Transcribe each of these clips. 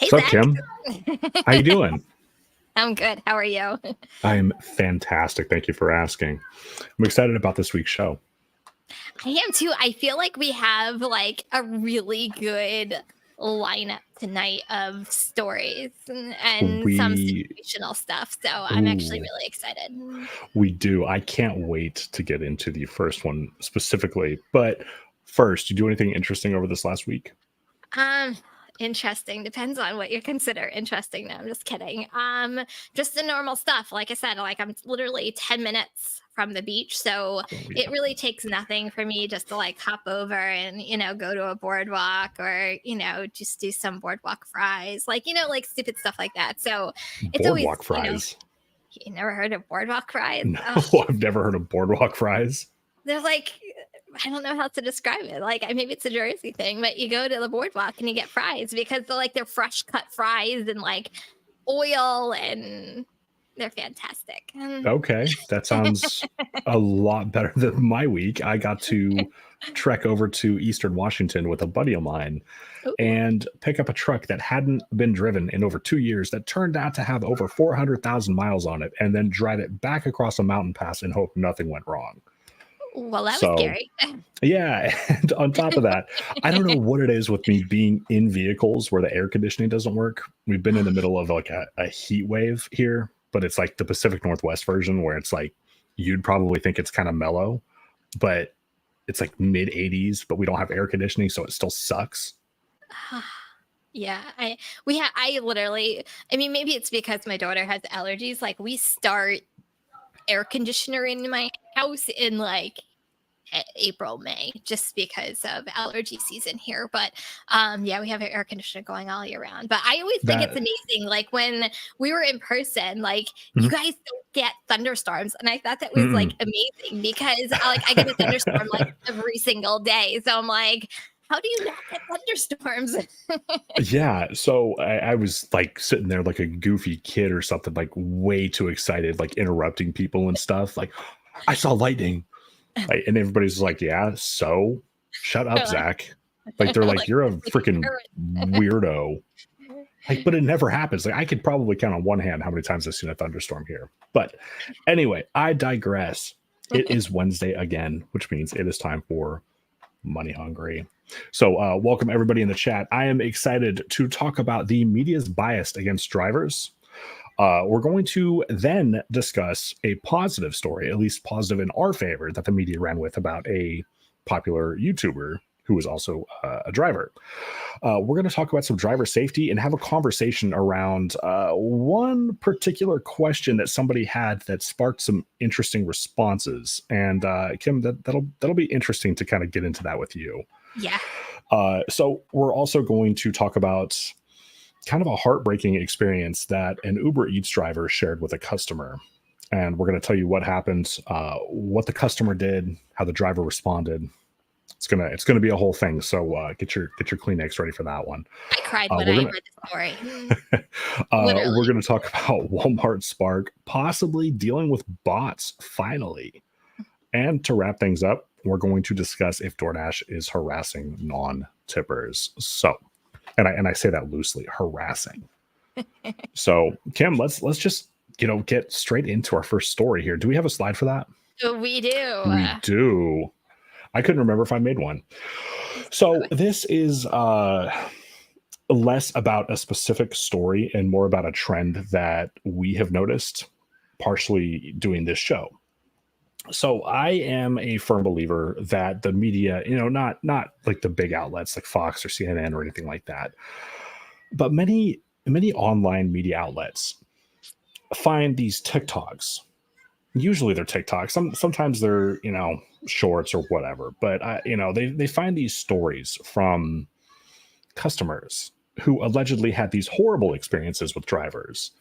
Hey, What's up, Zach. Kim? How you doing? I'm good. How are you? I'm fantastic. Thank you for asking. I'm excited about this week's show. I am too. I feel like we have like a really good lineup tonight of stories and some We situational stuff. So I'm actually ooh, really excited. we do. I can't wait to get into the first one specifically. But first, you do anything interesting over this last week? Um, Interesting. Depends on what you consider interesting. No, I'm just kidding. Just the normal stuff. Like I said, like I'm literally 10 minutes from the beach. So Oh it yeah, really takes nothing for me just to like hop over and, go to a boardwalk or, just do some boardwalk fries, like, like stupid stuff like that. So it's always, boardwalk fries. you never heard of boardwalk fries? No, Oh, I've never heard of boardwalk fries. they're like, I don't know how to describe it. Like, maybe it's a Jersey thing, but you go to the boardwalk and you get fries because they're fresh cut fries and like oil, and they're fantastic. Okay, that sounds a lot better than my week. I got to trek over to Eastern Washington with a buddy of mine Ooh, and pick up a truck that hadn't been driven in over 2 years that turned out to have over 400,000 miles on it, and then drive it back across a mountain pass and hope nothing went wrong. well, that was So, scary. yeah. And on top of that, I don't know what it is with me being in vehicles where the air conditioning doesn't work. We've been in the middle of like a heat wave here, but it's like the Pacific Northwest version where it's like you'd probably think it's kind of mellow, but it's like mid 80s, but we don't have air conditioning, so it still sucks. Yeah, I literally, I mean, maybe it's because my daughter has allergies. Like, we start air conditioner in my house in like April, May, just because of allergy season here. But yeah, we have an air conditioner going all year round. But I always think it's That amazing. Like when we were in person, like you Mhm. guys don't get thunderstorms, and I thought that was like Mm-mm. amazing because I get a thunderstorm like every single day. So I'm like, how do you not get thunderstorms? Yeah, so I was like sitting there like a goofy kid or something, like way too excited, like interrupting people and stuff. Like, I saw lightning. Like, and everybody's like, yeah, so shut up, They're like, Zach. Like, they're like, like you're a it's like a freaking current. weirdo. Like, but it never happens. Like, I could probably count on one hand how many times I've seen a thunderstorm here. But anyway, I digress. It is Wednesday again, which means it is time for Money Hungry. So, welcome everybody in the chat. I am excited to talk about the media's bias against drivers. We're going to then discuss a positive story, at least positive in our favor, that the media ran with about a popular YouTuber who is also a driver. We're going to talk about some driver safety and have a conversation around one particular question that somebody had that sparked some interesting responses. And Kim, that'll be interesting to kind of get into that with you. Yeah. So we're also going to talk about kind of a heartbreaking experience that an Uber Eats driver shared with a customer. And we're going to tell you what happened, what the customer did, how the driver responded. It's gonna be a whole thing. So get your Kleenex ready for that one. I cried Uh, when we're I gonna read the story. we're Literally. gonna talk about Walmart Spark possibly dealing with bots finally. And to wrap things up, we're going to discuss if DoorDash is harassing non-tippers. So, and I say that loosely, harassing. So, Kim, let's just get straight into our first story here. Do we have a slide for that? We do. We do. I couldn't remember if I made one. So this is less about a specific story and more about a trend that we have noticed, partially doing this show. So I am a firm believer that the media, not like the big outlets like Fox or CNN or anything like that, but many online media outlets find these TikToks. Usually they're TikToks. Sometimes they're shorts or whatever. But they find these stories from customers who allegedly had these horrible experiences with drivers,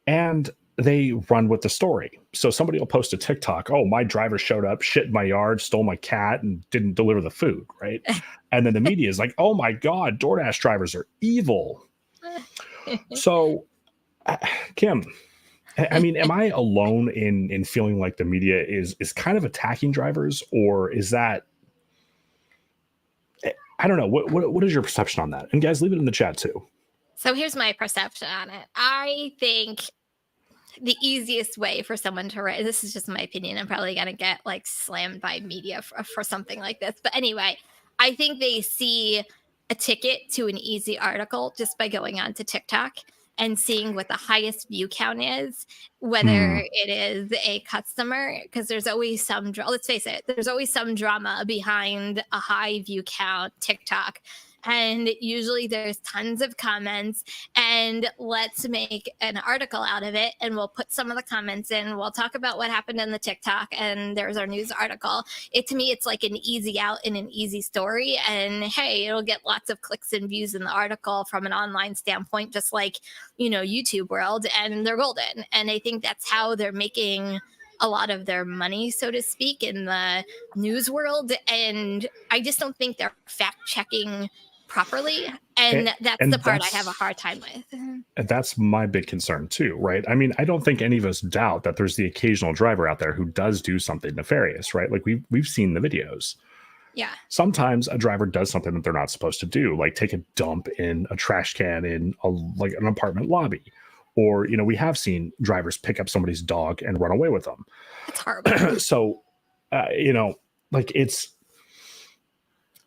and they run with the story. So somebody will post a TikTok. Oh, my driver showed up, shit in my yard, stole my cat, and didn't deliver the food. Right. And then the media is like, oh my God, DoorDash drivers are evil. So, uh, Kim, I mean, am I alone in feeling like the media is kind of attacking drivers, or is that I don't know. What is your perception on that? And guys, leave it in the chat too. So here's my perception on it. I think the easiest way for someone to write, this is just my opinion, I'm probably going to get like slammed by media for something like this, but anyway, I think they see a ticket to an easy article just by going on to TikTok and seeing what the highest view count is, whether Hmm. it is a customer, because there's always some let's face it, there's always some drama behind a high view count TikTok, and usually there's tons of comments, and let's make an article out of it, and we'll put some of the comments in, we'll talk about what happened in the TikTok, and there's our news article. It, to me, it's like an easy out and an easy story, and hey, it'll get lots of clicks and views in the article from an online standpoint, just like, YouTube world, and they're golden. And I think that's how they're making a lot of their money, so to speak, in the news world. And I just don't think they're fact checking properly, And, and that's the and part I have a hard time with. that's my big concern too, right? I mean, I don't think any of us doubt that there's the occasional driver out there who does do something nefarious, right? Like we've seen the videos. Yeah. Sometimes a driver does something that they're not supposed to do, like take a dump in a trash can in like an apartment lobby. Or, we have seen drivers pick up somebody's dog and run away with them. That's horrible. So, like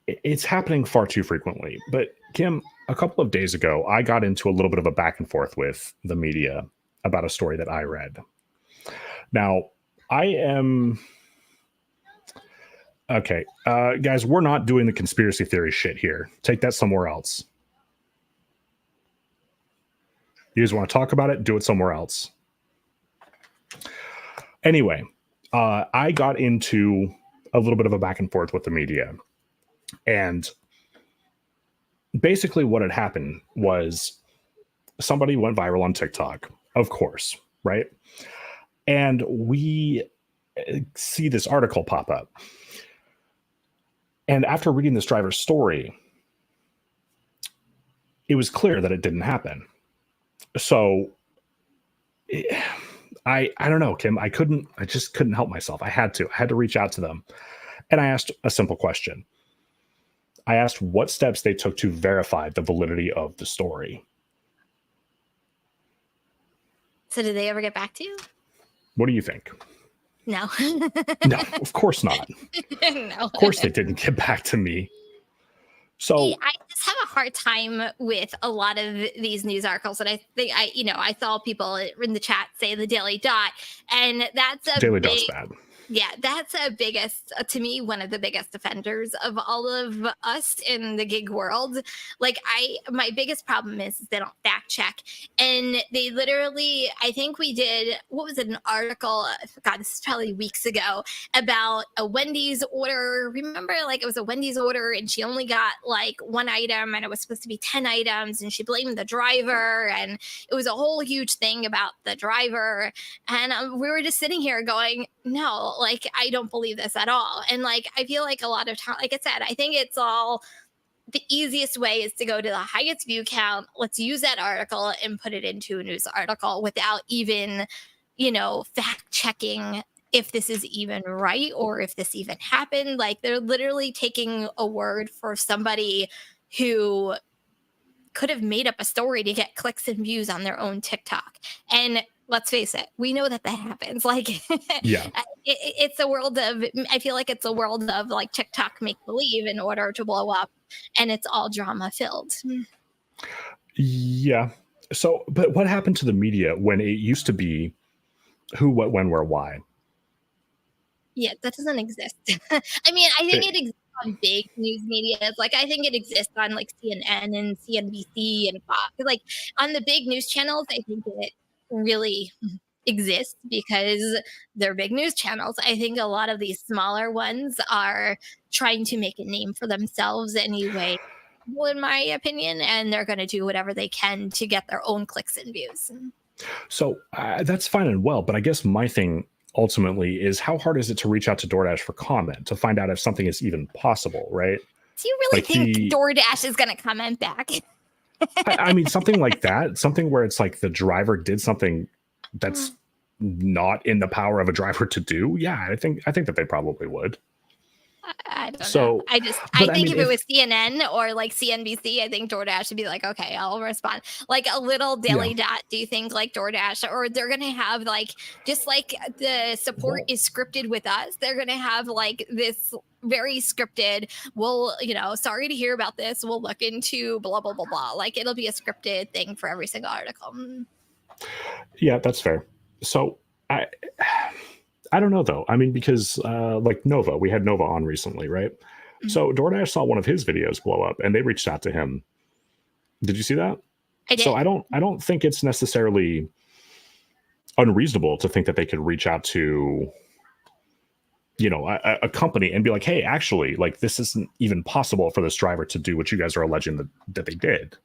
it's happening far too frequently. But Kim, a couple of days ago, I got into a little bit of a back and forth with the media about a story that I read. Now, I am okay, guys. We're not doing the conspiracy theory shit here. Take that somewhere else. You guys want to talk about it? Do it somewhere else. Anyway, I got into a little bit of a back and forth with the media. And basically what had happened was somebody went viral on TikTok, of course, right? And we see this article pop up. And after reading this driver's story, it was clear that it didn't happen. So I don't know, Kim, I just couldn't help myself. I had to reach out to them. And I asked a simple question. I asked what steps they took to verify the validity of the story. So did they ever get back to you? What do you think? No. No, of course not. No. Of course they didn't get back to me. So I just have a hard time with a lot of these news articles, and I think I saw people in the chat say the Daily Dot, and that's a Daily big, Dot's bad. Yeah, that's to me, one of the biggest offenders of all of us in the gig world. Like, my biggest problem is they don't fact check. And they literally, I think we did, what was it, an article, God, this is probably weeks ago, about a Wendy's order. Remember, like, it was a Wendy's order and she only got like one item and it was supposed to be 10 items, and she blamed the driver. And it was a whole huge thing about the driver. And we were just sitting here going, no, like, I don't believe this at all. And like, I feel like a lot of time, like I said, I think it's all, the easiest way is to go to the highest view count. Let's use that article and put it into a news article without even, fact checking if this is even right or if this even happened. Like, they're literally taking a word for somebody who could have made up a story to get clicks and views on their own TikTok. And let's face it, we know that happens. Like, yeah, it's a world of, I feel like it's a world of like TikTok make believe in order to blow up, and it's all drama filled. Yeah. So, but what happened to the media when it used to be who, what, when, where, why? Yeah, that doesn't exist. I mean, I think it exists on big news media. Like, I think it exists on like CNN and CNBC and Fox. Like, on the big news channels, I think it really exists because they're big news channels. I think a lot of these smaller ones are trying to make a name for themselves anyway, in my opinion, and they're going to do whatever they can to get their own clicks and views. So that's fine and well, but I guess my thing ultimately is, how hard is it to reach out to DoorDash for comment to find out if something is even possible, right? Do you really think DoorDash is going to comment back? I mean, something like that, something where it's like the driver did something that's not in the power of a driver to do. Yeah, I think that they probably would. I don't know. So, I but I think mean, if it if was CNN or like CNBC, I think DoorDash would be like, okay, I'll respond. Like a little yeah, daily dot. Do you think like DoorDash, or they're gonna have like, just like the support well, is scripted with us, they're gonna have like this very scripted. Well, sorry to hear about this. We'll look into blah blah blah blah. Like it'll be a scripted thing for every single article. yeah, that's fair. So I I don't know though. I mean, because like Nova, we had Nova on recently, right? Mhm. So DoorDash saw one of his videos blow up, and they reached out to him. Did you see that? I So did. I don't think it's necessarily unreasonable to think that they could reach out to a company and be like, hey, actually, like this isn't even possible for this driver to do what you guys are alleging that they did.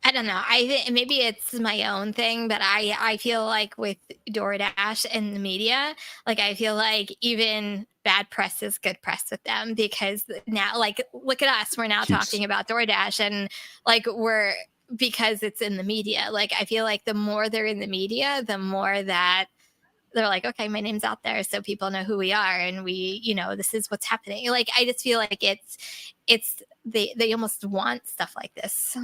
I don't know. I think maybe it's my own thing, but I feel like with DoorDash and the media, like I feel like even bad press is good press with them, because now, like, look at us, we're now Keeps talking about DoorDash, and like we're, because it's in the media. Like I feel like the more they're in the media, the more that they're like, okay, my name's out there, so people know who we are, and this is what's happening. Like I just feel like it's they almost want stuff like this.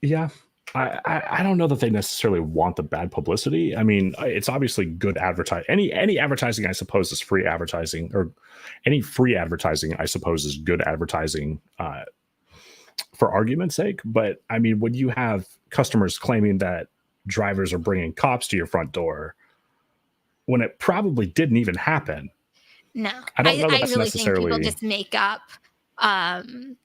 Yeah. I don't know that they necessarily want the bad publicity. I mean, it's obviously good advertising. Any advertising, I suppose, is free advertising, or any free advertising, I suppose, is good advertising for argument's sake. But I mean, when you have customers claiming that drivers are bringing cops to your front door when it probably didn't even happen, No, I don't know that I that's really think people necessarily. just make up, um,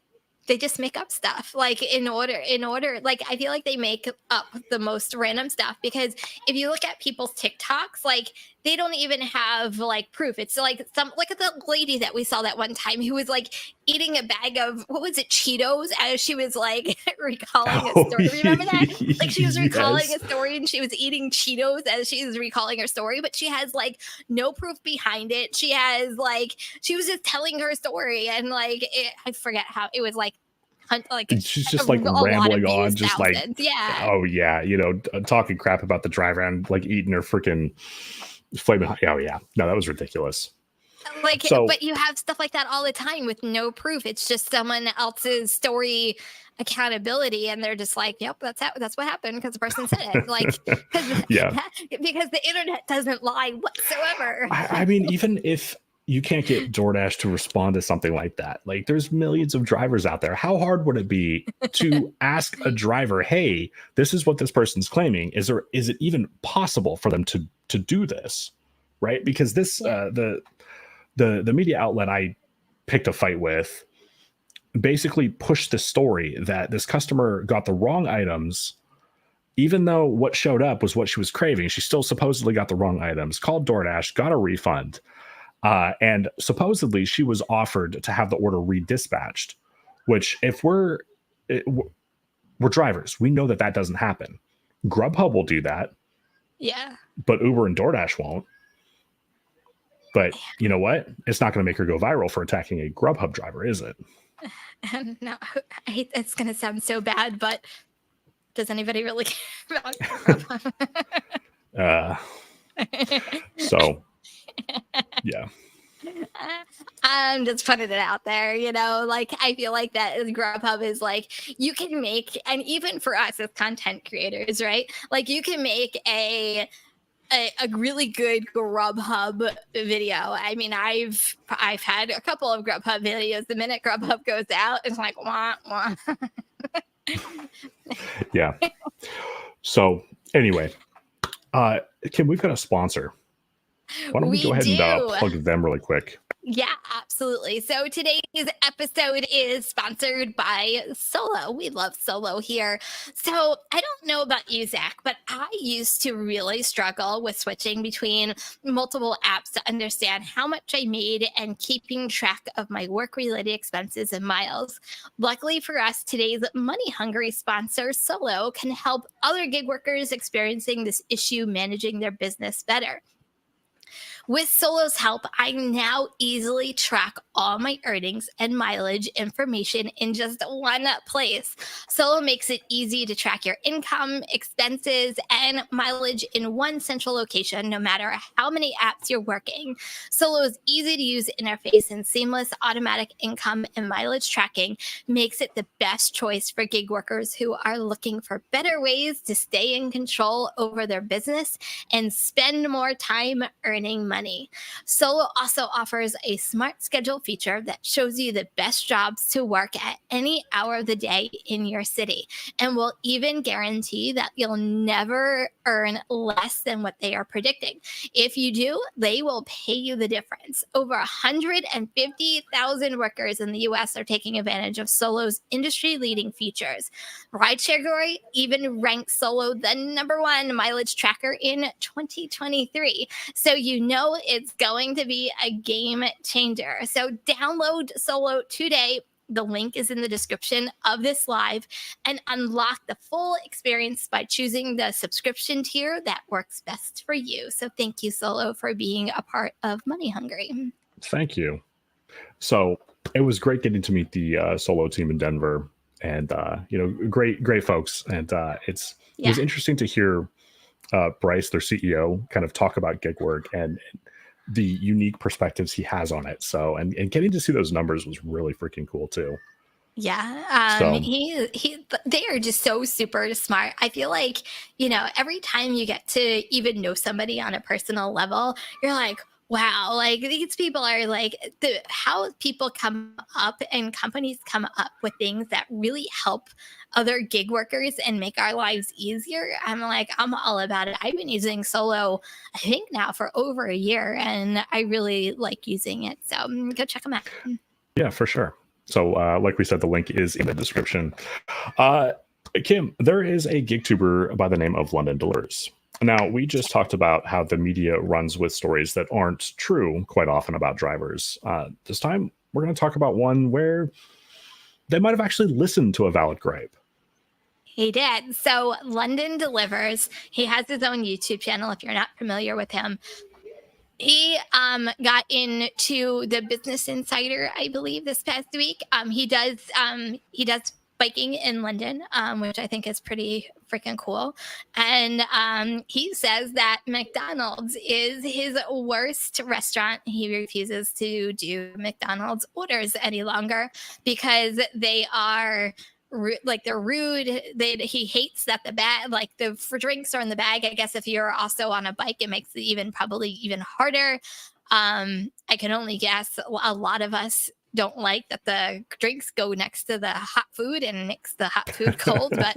they just make up stuff, like in order, like I feel like they make up the most random stuff, because if you look at people's TikToks, like they don't even have like proof. It's like some, look at the lady that we saw that one time who was like eating a bag of, what was it, Cheetos, as she was like recalling a Oh, story. Remember that? Like she was recalling yes. a story and she was eating Cheetos as she was recalling her story, but she has like no proof behind it. She has like, she was just telling her story, and like I forget how it was, like like She's a just like lot of rambling views, on, just like, thousands. Yeah. oh yeah, talking crap about the driver and like eating her freaking flaming hot. Oh yeah, no, that was ridiculous. Like, So but you have stuff like that all the time with no proof. It's just someone else's story accountability, and they're just like, "Yep, that's what happened because the person said it." Like, because yeah, because the internet doesn't lie whatsoever. I mean, even if you can't get DoorDash to respond to something like that, like there's millions of drivers out there. How hard would it be to ask a driver, "Hey, this is what this person's claiming. Is it even possible for them to do this?" Right? Because this Yeah. the media outlet I picked a fight with basically pushed the story that this customer got the wrong items, even though what showed up was what she was craving. She still supposedly got the wrong items, called DoorDash, got a refund, and supposedly she was offered to have the order redispatched, which if we're drivers, we know that that doesn't happen. Grubhub will do that, Yeah. but Uber and DoorDash won't. But you know what? It's not going to make her go viral for attacking a Grubhub driver, is it? And now I hate, it's gonna sound so bad, but does anybody really care about Grubhub? Uh, so yeah, I'm just putting it out there, like I feel like that is, Grubhub is like, you can make, and even for us as content creators, right? Like you can make a really good Grubhub video. I mean, I've had a couple of Grubhub videos. The minute Grubhub goes out, it's like wah wah. yeah. So anyway, Kim, we've got a sponsor. Why don't we go We ahead and do. plug them really quick? Yeah, absolutely. So today's episode is sponsored by Solo. We love Solo here. So I don't know about you, Zach, but I used to really struggle with switching between multiple apps to understand how much I made and keeping track of my work-related expenses and miles. Luckily for us, today's money-hungry sponsor, Solo, can help other gig workers experiencing this issue managing their business better. With Solo's help, I now easily track all my earnings and mileage information in just one place. Solo makes it easy to track your income, expenses, and mileage in one central location, no matter how many apps you're working. Solo's easy to use interface and seamless automatic income and mileage tracking makes it the best choice for gig workers who are looking for better ways to stay in control over their business and spend more time earning money. Solo also offers a smart schedule feature that shows you the best jobs to work at any hour of the day in your city, and will even guarantee that you'll never earn less than what they are predicting. If you do, they will pay you the difference. Over 150,000 workers in the US are taking advantage of Solo's industry leading features. RideShare Guy even ranked Solo the #1 mileage tracker in 2023. So you know it's going to be a game changer. So download Solo today. The link is in the description of this live, and unlock the full experience by choosing the subscription tier that works best for you. So thank you, Solo, for being a part of Money Hungry. Thank you. So it was great getting to meet the Solo team in Denver, and great folks. And it was interesting to hear Bryce, their CEO, kind of talk about gig work and the unique perspectives he has on it. So, and getting to see those numbers was really freaking cool too. Yeah, So they are just so super smart. I feel like, every time you get to even know somebody on a personal level, you're like, wow, like these people are like how people come up and companies come up with things that really help other gig workers and make our lives easier. I'm all about it. I've been using Solo, I think now for over a year, and I really like using it. So go check them out. yeah, for sure. So like we said, the link is in the description. Kim, there is a gig tuber by the name of London Delivers. Now, we just talked about how the media runs with stories that aren't true quite often about drivers. This time, we're going to talk about one where they might have actually listened to a valid gripe. He did. So London Delivers, he has his own YouTube channel if you're not familiar with him. He got into the Business Insider, I believe, this past week. He does biking in London, which I think is pretty freaking cool. And he says that McDonald's is his worst restaurant. He refuses to do McDonald's orders any longer because they are they're rude. He hates that the bag, like the for drinks are in the bag. I guess if you're also on a bike, it makes it probably even harder. I can only guess a lot of us don't like that the drinks go next to the hot food and makes the hot food cold. But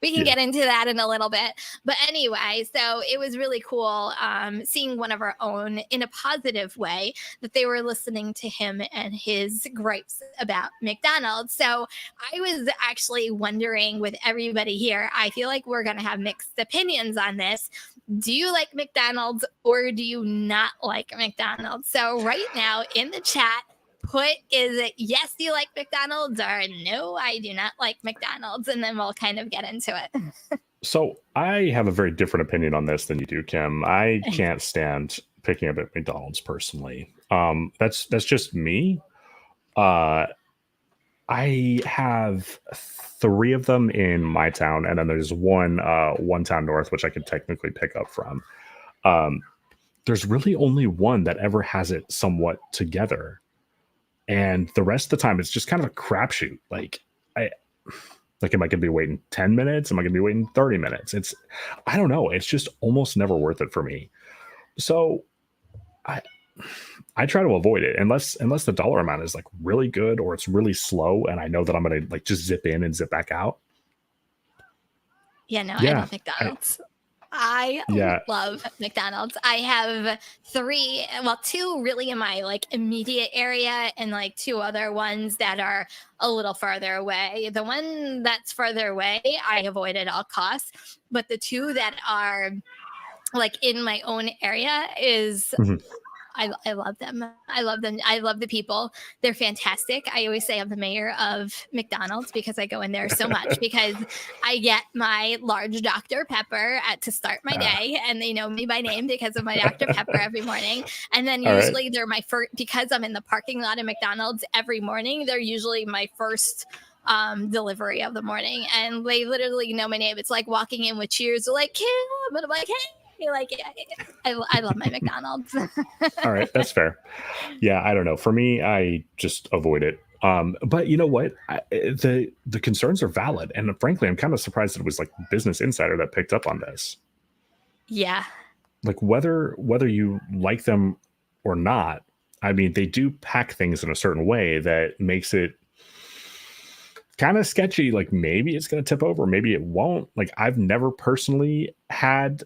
we can get into that in a little bit. But anyway, so it was really cool seeing one of our own in a positive way that they were listening to him and his gripes about McDonald's. So I was actually wondering with everybody here, I feel like we're going to have mixed opinions on this. Do you like McDonald's or do you not like McDonald's? So right now in the chat, is it yes, you like McDonald's, or no, I do not like McDonald's? And then we'll kind of get into it. So I have a very different opinion on this than you do, Kim. I can't stand picking up at McDonald's personally. That's just me. I have 3 of them in my town, and then there's one town north, which I could technically pick up from. There's really only one that ever has it somewhat together. And the rest of the time, it's just kind of a crapshoot. Am I going to be waiting 10 minutes? Am I going to be waiting 30 minutes? I don't know. It's just almost never worth it for me. So I try to avoid it unless the dollar amount is like really good or it's really slow, and I know that I'm going to like just zip in and zip back out. I love McDonald's. I love McDonald's. I have 2 really in my like immediate area, and like 2 other ones that are a little farther away. The one that's farther away, I avoid at all costs. But the 2 that are like in my own area is I love them. I love them. I love the people. They're fantastic. I always say I'm the mayor of McDonald's because I go in there so much because I get my large Dr. Pepper to start my day, and they know me by name because of my Dr. Pepper every morning. And then All right. usually they're my first, because I'm in the parking lot of McDonald's every morning. They're usually my first delivery of the morning, and they literally know my name. It's like walking in with cheers, like Kim, and I'm like, hey, like I love my McDonald's. All right, that's fair. Yeah, I don't know. For me, I just avoid it. But you know what? The concerns are valid, and frankly, I'm kind of surprised that it was like Business Insider that picked up on this. Yeah. Like whether you like them or not, I mean, they do pack things in a certain way that makes it kind of sketchy. Like maybe it's going to tip over, maybe it won't. Like I've never personally had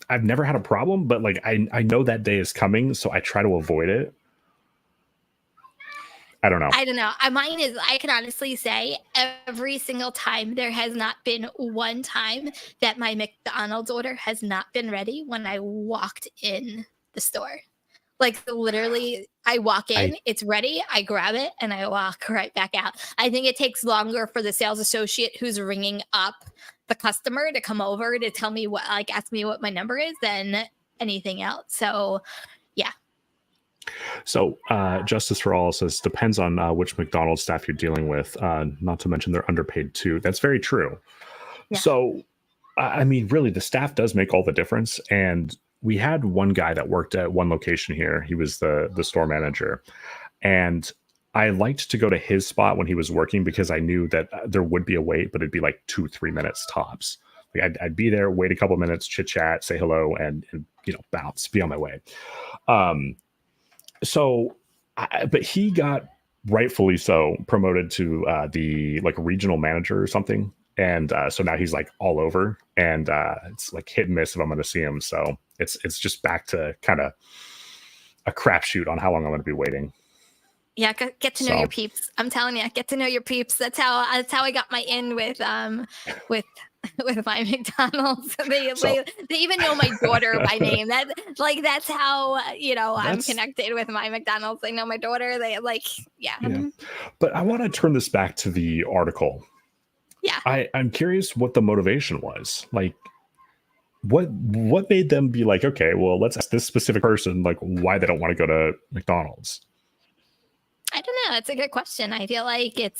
I've never had a problem, but like I know that day is coming, so I try to avoid it. I don't know. I don't know. Mine is, I can honestly say every single time there has not been one time that my McDonald's order has not been ready when I walked in the store. Like literally, I walk in, I it's ready, I grab it, and I walk right back out. I think it takes longer for the sales associate who's ringing up the customer to come over to tell me what, like, ask me what my number is than anything else. So, yeah. So, Justice for All says depends on which McDonald's staff you're dealing with. Not to mention they're underpaid too. That's very true. Yeah. So, I mean, really, the staff does make all the difference. And we had one guy that worked at one location here. He was the store manager, and I liked to go to his spot when he was working because I knew that there would be a wait, but it'd be like 2-3 minutes tops. Like I'd be there, wait a couple minutes, chit chat, say hello, and bounce, be on my way. But he got, rightfully so, promoted to the like regional manager or something. And so now he's like all over, and it's like hit and miss if I'm going to see him. So it's just back to kind of a crapshoot on how long I'm going to be waiting. Yeah, get to know your peeps. I'm telling you, get to know your peeps. That's how I got my in with my McDonald's. They even know my daughter by name. That's how I'm connected with my McDonald's. They know my daughter. They yeah. But I want to turn this back to the article. Yeah. I'm curious what the motivation was. Like what made them be like, okay, well, let's ask this specific person like why they don't want to go to McDonald's. I don't know. It's a good question. I feel like I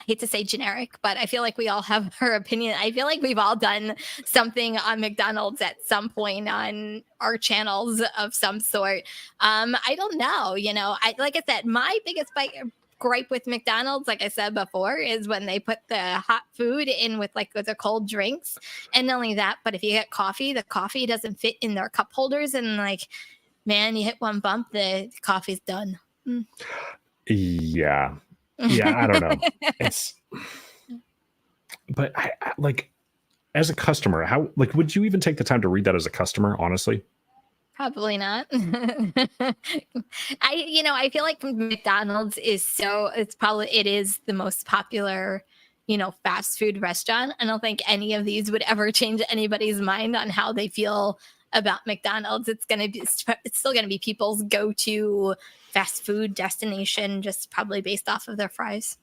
hate to say generic, but I feel like we all have our opinion. I feel like we've all done something on McDonald's at some point on our channels of some sort. I don't know. Like I said, my biggest gripe with McDonald's, like I said before, is when they put the hot food in with the cold drinks. And not only that, but if you get coffee, the coffee doesn't fit in their cup holders. And man, you hit one bump, the coffee's done. Yeah, I don't know. But I like, as a customer, how would you even take the time to read that as a customer? Honestly, probably not. I feel like McDonald's it is the most popular fast food restaurant. I don't think any of these would ever change anybody's mind on how they feel about McDonald's. It's still gonna be people's go-to fast food destination, just probably based off of their fries.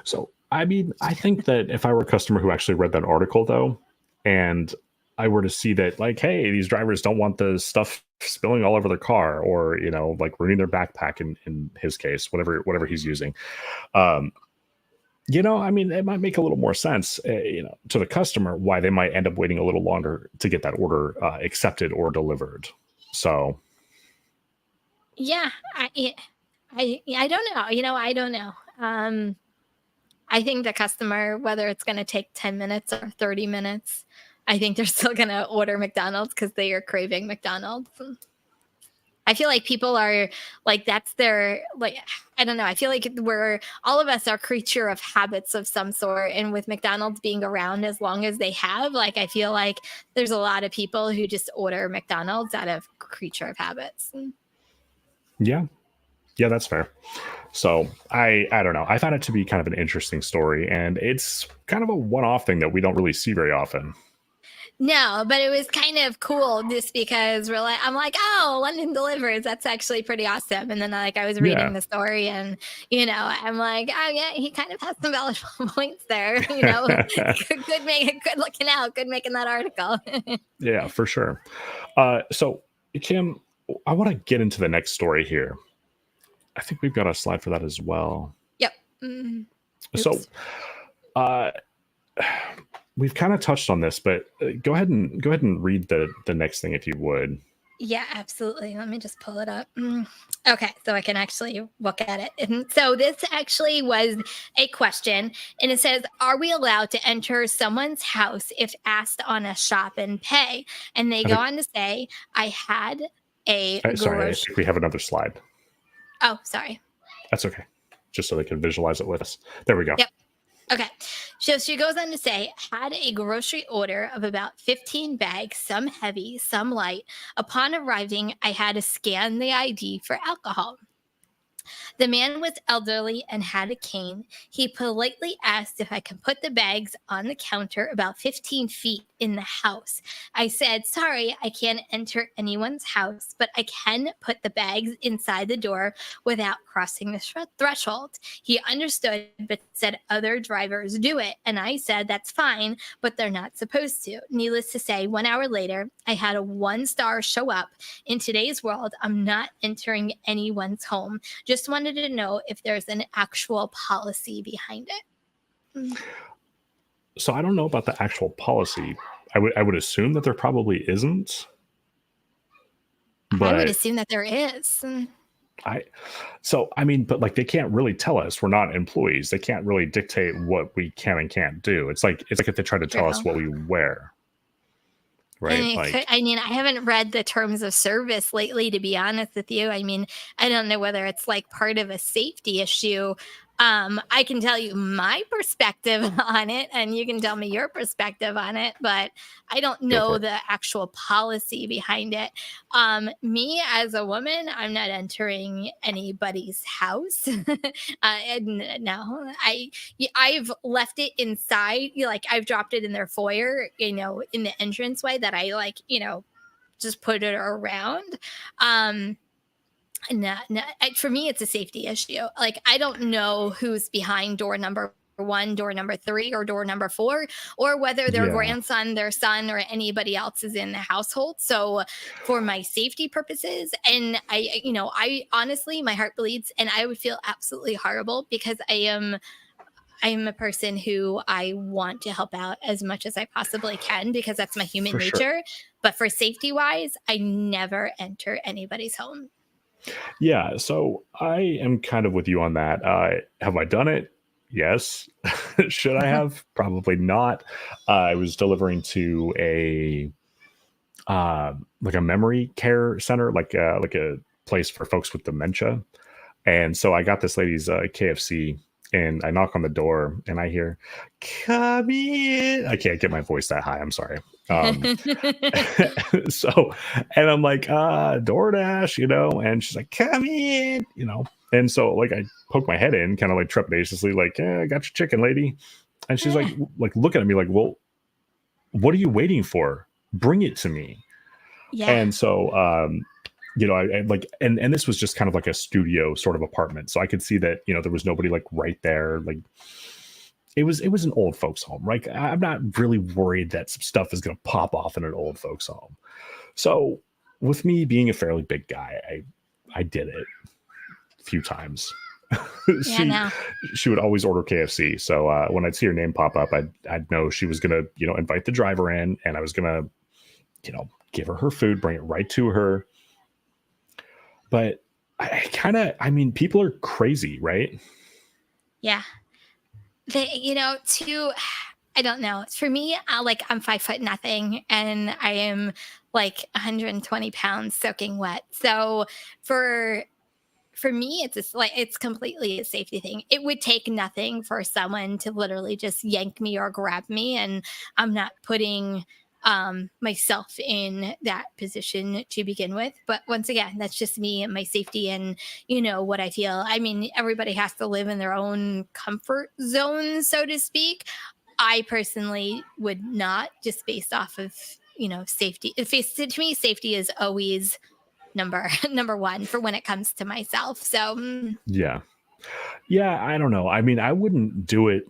So, I mean, I think that if I were a customer who actually read that article, though, and I were to see that, like, hey, these drivers don't want the stuff spilling all over their car, or like ruining their backpack in his case, whatever he's using, I mean, it might make a little more sense, to the customer why they might end up waiting a little longer to get that order accepted or delivered. So. Yeah, I don't know. I don't know. I think the customer, whether it's going to take 10 minutes or 30 minutes, I think they're still going to order McDonald's because they are craving McDonald's. I feel like people are that's their I don't know. I feel like all of us are creature of habits of some sort. And with McDonald's being around as long as they have, I feel like there's a lot of people who just order McDonald's out of creature of habits. Yeah, that's fair. So I don't know. I found it to be kind of an interesting story, and it's kind of a one-off thing that we don't really see very often. No, but it was kind of cool just because I'm like, oh, London delivers. That's actually pretty awesome. And then like I was reading Yeah. the story and, I'm like, oh yeah, he kind of has some valuable points there. Good make good looking out, good making that article. Yeah, for sure. So, Kim, I want to get into the next story here. I think we've got a slide for that as well. Yep. Mm, So, oops. uh, we've kind of touched on this, but go ahead and read the next thing if you would. Yeah, absolutely. Let me just pull it up. Okay, so I can actually look at it. And so this actually was a question, and it says, "Are we allowed to enter someone's house if asked on a shop and pay?" And they I go think. on to say, "I had a Sorry, I grocery." think we have another slide. Oh, sorry. That's okay. Just so they can visualize it with us. There we go. Yep. Okay. So she goes on to say, had a grocery order of about 15 bags, some heavy, some light. Upon arriving, I had to scan the ID for alcohol. The man was elderly and had a cane. He politely asked if I could put the bags on the counter about 15 feet in the house. I said, sorry, I can't enter anyone's house, but I can put the bags inside the door without crossing the threshold. He understood, but said other drivers do it. And I said, that's fine, but they're not supposed to. Needless to say, 1 hour later, I had a 1 star show up. In today's world, I'm not entering anyone's home. Just wanted to know if there's an actual policy behind it. Mm. So I don't know about the actual policy. I would assume that there probably isn't, I would but assume that there is. I so I mean, but like they can't really tell us. We're not employees. They can't really dictate what we can and can't do. It's like if they try to tell us True. what we wear, And right? it could, Like, I mean, I haven't read the terms of service lately, to be honest with you. I mean, I don't know whether it's like part of a safety issue. I can tell you my perspective on it, and you can tell me your perspective on it, but I don't go for know it. the actual policy behind it. Me as a woman, I'm not entering anybody's house. No, I've left it inside. Like I've dropped it in their foyer, in the entranceway that I like, just put it around. Um, no, no, for me, it's a safety issue. Like I don't know who's behind door number one, door number three, or door number four, or whether their Yeah, grandson, their son, or anybody else is in the household. So, for my safety purposes, and I honestly, my heart bleeds, and I would feel absolutely horrible because I am a person who I want to help out as much as I possibly can because that's my human for sure. nature. But for safety wise, I never enter anybody's home. Yeah, so I am kind of with you on that. Have I done it? Yes. Should I have? Probably not. I was delivering to a like a memory care center, like a place for folks with dementia. And so I got this lady's KFC, and I knock on the door, and I hear, "Come in." I can't get my voice that high. I'm sorry. Um, so, and I'm like, DoorDash, and she's like, "Come in," And so, like, I poke my head in, kind of like trepidatiously, like, I got your chicken, lady. And she's Yeah. like looking at me, like, well, what are you waiting for? Bring it to me. Yeah. And so, I like, and this was just kind of like a studio sort of apartment, so I could see that there was nobody like right there. Like it was an old folks home. Right, I'm not really worried that some stuff is going to pop off in an old folks home. So with me being a fairly big guy, I did it a few times. Yeah. she No. she would always order KFC, so when I'd see her name pop up, I'd know she was gonna invite the driver in, and I was gonna give her food, bring it right to her. But I mean, people are crazy, right? Yeah. To I don't know. For me, like I'm 5 foot nothing, and I am like 120 pounds soaking wet. So for for me, it's just like it's completely a safety thing. It would take nothing for someone to literally just yank me or grab me, and I'm not putting myself in that position to begin with. But once again, that's just me and my safety and what I feel. I mean, everybody has to live in their own comfort zone, so to speak. I personally would not, just based off of, safety. To me, safety is always number one for when it comes to myself. So Yeah. Yeah, I don't know. I mean, I wouldn't do it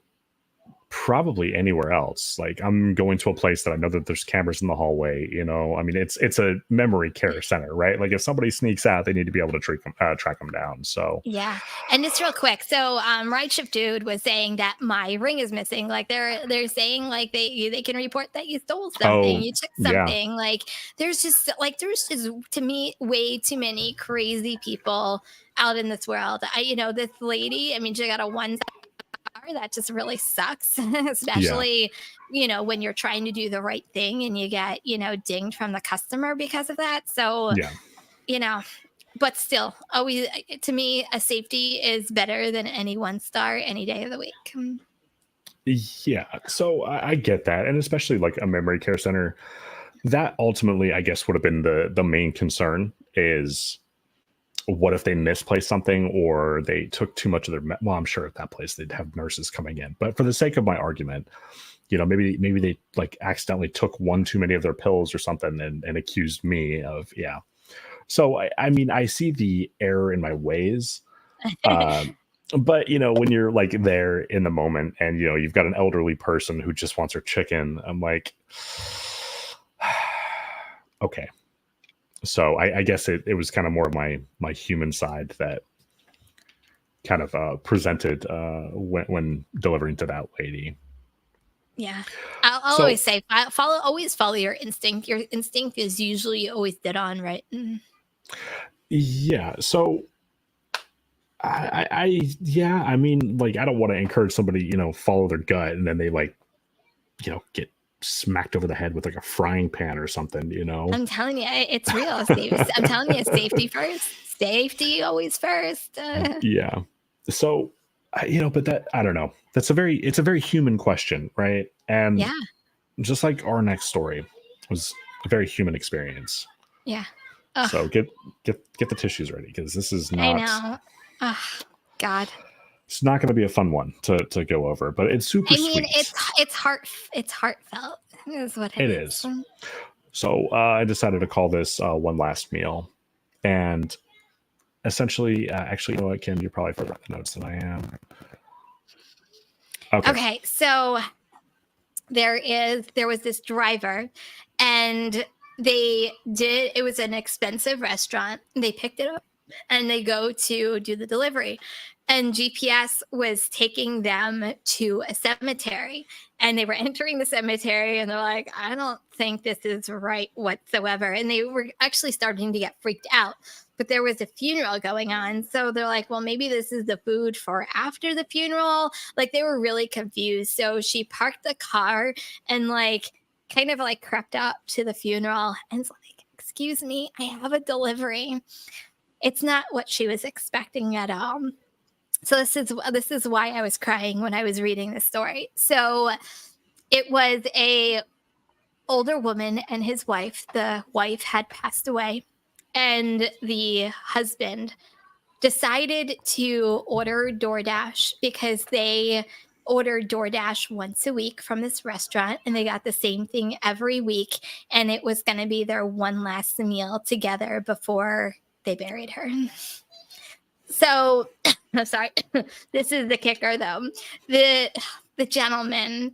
probably anywhere else. Like I'm going to a place that I know that there's cameras in the hallway, I mean, it's a memory care center, right? Like if somebody sneaks out, they need to be able to track them down. So yeah, and just real quick, so Ride Shift Dude was saying that my ring is missing. Like they're saying like they can report that you stole something, oh you took yeah. something. Like there's just to me way too many crazy people out in this world. This lady. I mean, she got a one star. That just really sucks, Yeah. especially when you're trying to do the right thing and you get dinged from the customer because of that. So Yeah. you know but still, always, to me, a safety is better than any one star any day of the week. Yeah. So I get that. And especially like a memory care center, that ultimately I guess would have been the main concern is what if they misplaced something or they took too much of their well, I'm sure at that place they'd have nurses coming in. But for the sake of my argument, maybe they like accidentally took one too many of their pills or something and accused me of yeah. So I mean I see the error in my ways. Um but when you're like there in the moment and you've got an elderly person who just wants her chicken, I'm like okay. So I guess it was kind of more of my human side that kind of presented when delivering to that lady. Yeah. I'll So always say, always follow your instinct. Your instinct is usually always dead on, right? yeah, so yeah, I mean, like I don't want to encourage somebody follow their gut and then they like get smacked over the head with like a frying pan or something. I'm telling you, it's real. I'm telling you, safety first. Safety always first. Yeah. So, but that I don't know. It's a very human question, right? And Yeah. just like our next story was a very human experience. Yeah. Ugh, So get the tissues ready because this is I not know. Ugh, God. it's not going to be a fun one to go over, but it's super I mean, sweet. it's heartfelt is what it It is. is. So I decided to call this one last meal, and essentially, actually, you know what, Kim, you're probably further up the notes than I am. Okay. Okay, so there was this driver, and it was an expensive restaurant. They picked it up and they go to do the delivery, and GPS was taking them to a cemetery, and they were entering the cemetery and they're like, I don't think this is right whatsoever, and they were actually starting to get freaked out. But there was a funeral going on, so they're like, well, maybe this is the food for after the funeral. Like they were really confused. So she parked the car and like kind of like crept up to the funeral and was like, excuse me, I have a delivery. It's not what she was expecting at all. So this is why I was crying when I was reading this story. So it was a older woman and his wife. The wife had passed away, and the husband decided to order DoorDash because they ordered DoorDash once a week from this restaurant and they got the same thing every week, and it was going to be their one last meal together before they buried her. So, I'm sorry. This is the kicker though. The gentleman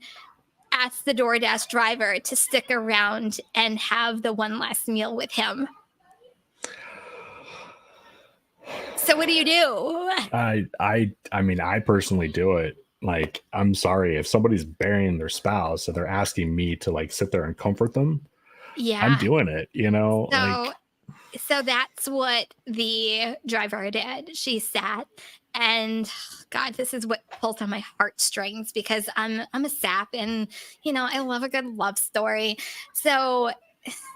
asked the DoorDash driver to stick around and have the one last meal with him. So what do you do? I mean, I personally do it. Like, I'm sorry if somebody's burying their spouse and they're asking me to like sit there and comfort them. I'm Yeah. doing it. So Like so that's what the driver did. She sat, and God, this is what pulls on my heartstrings because I'm a sap, and I love a good love story. So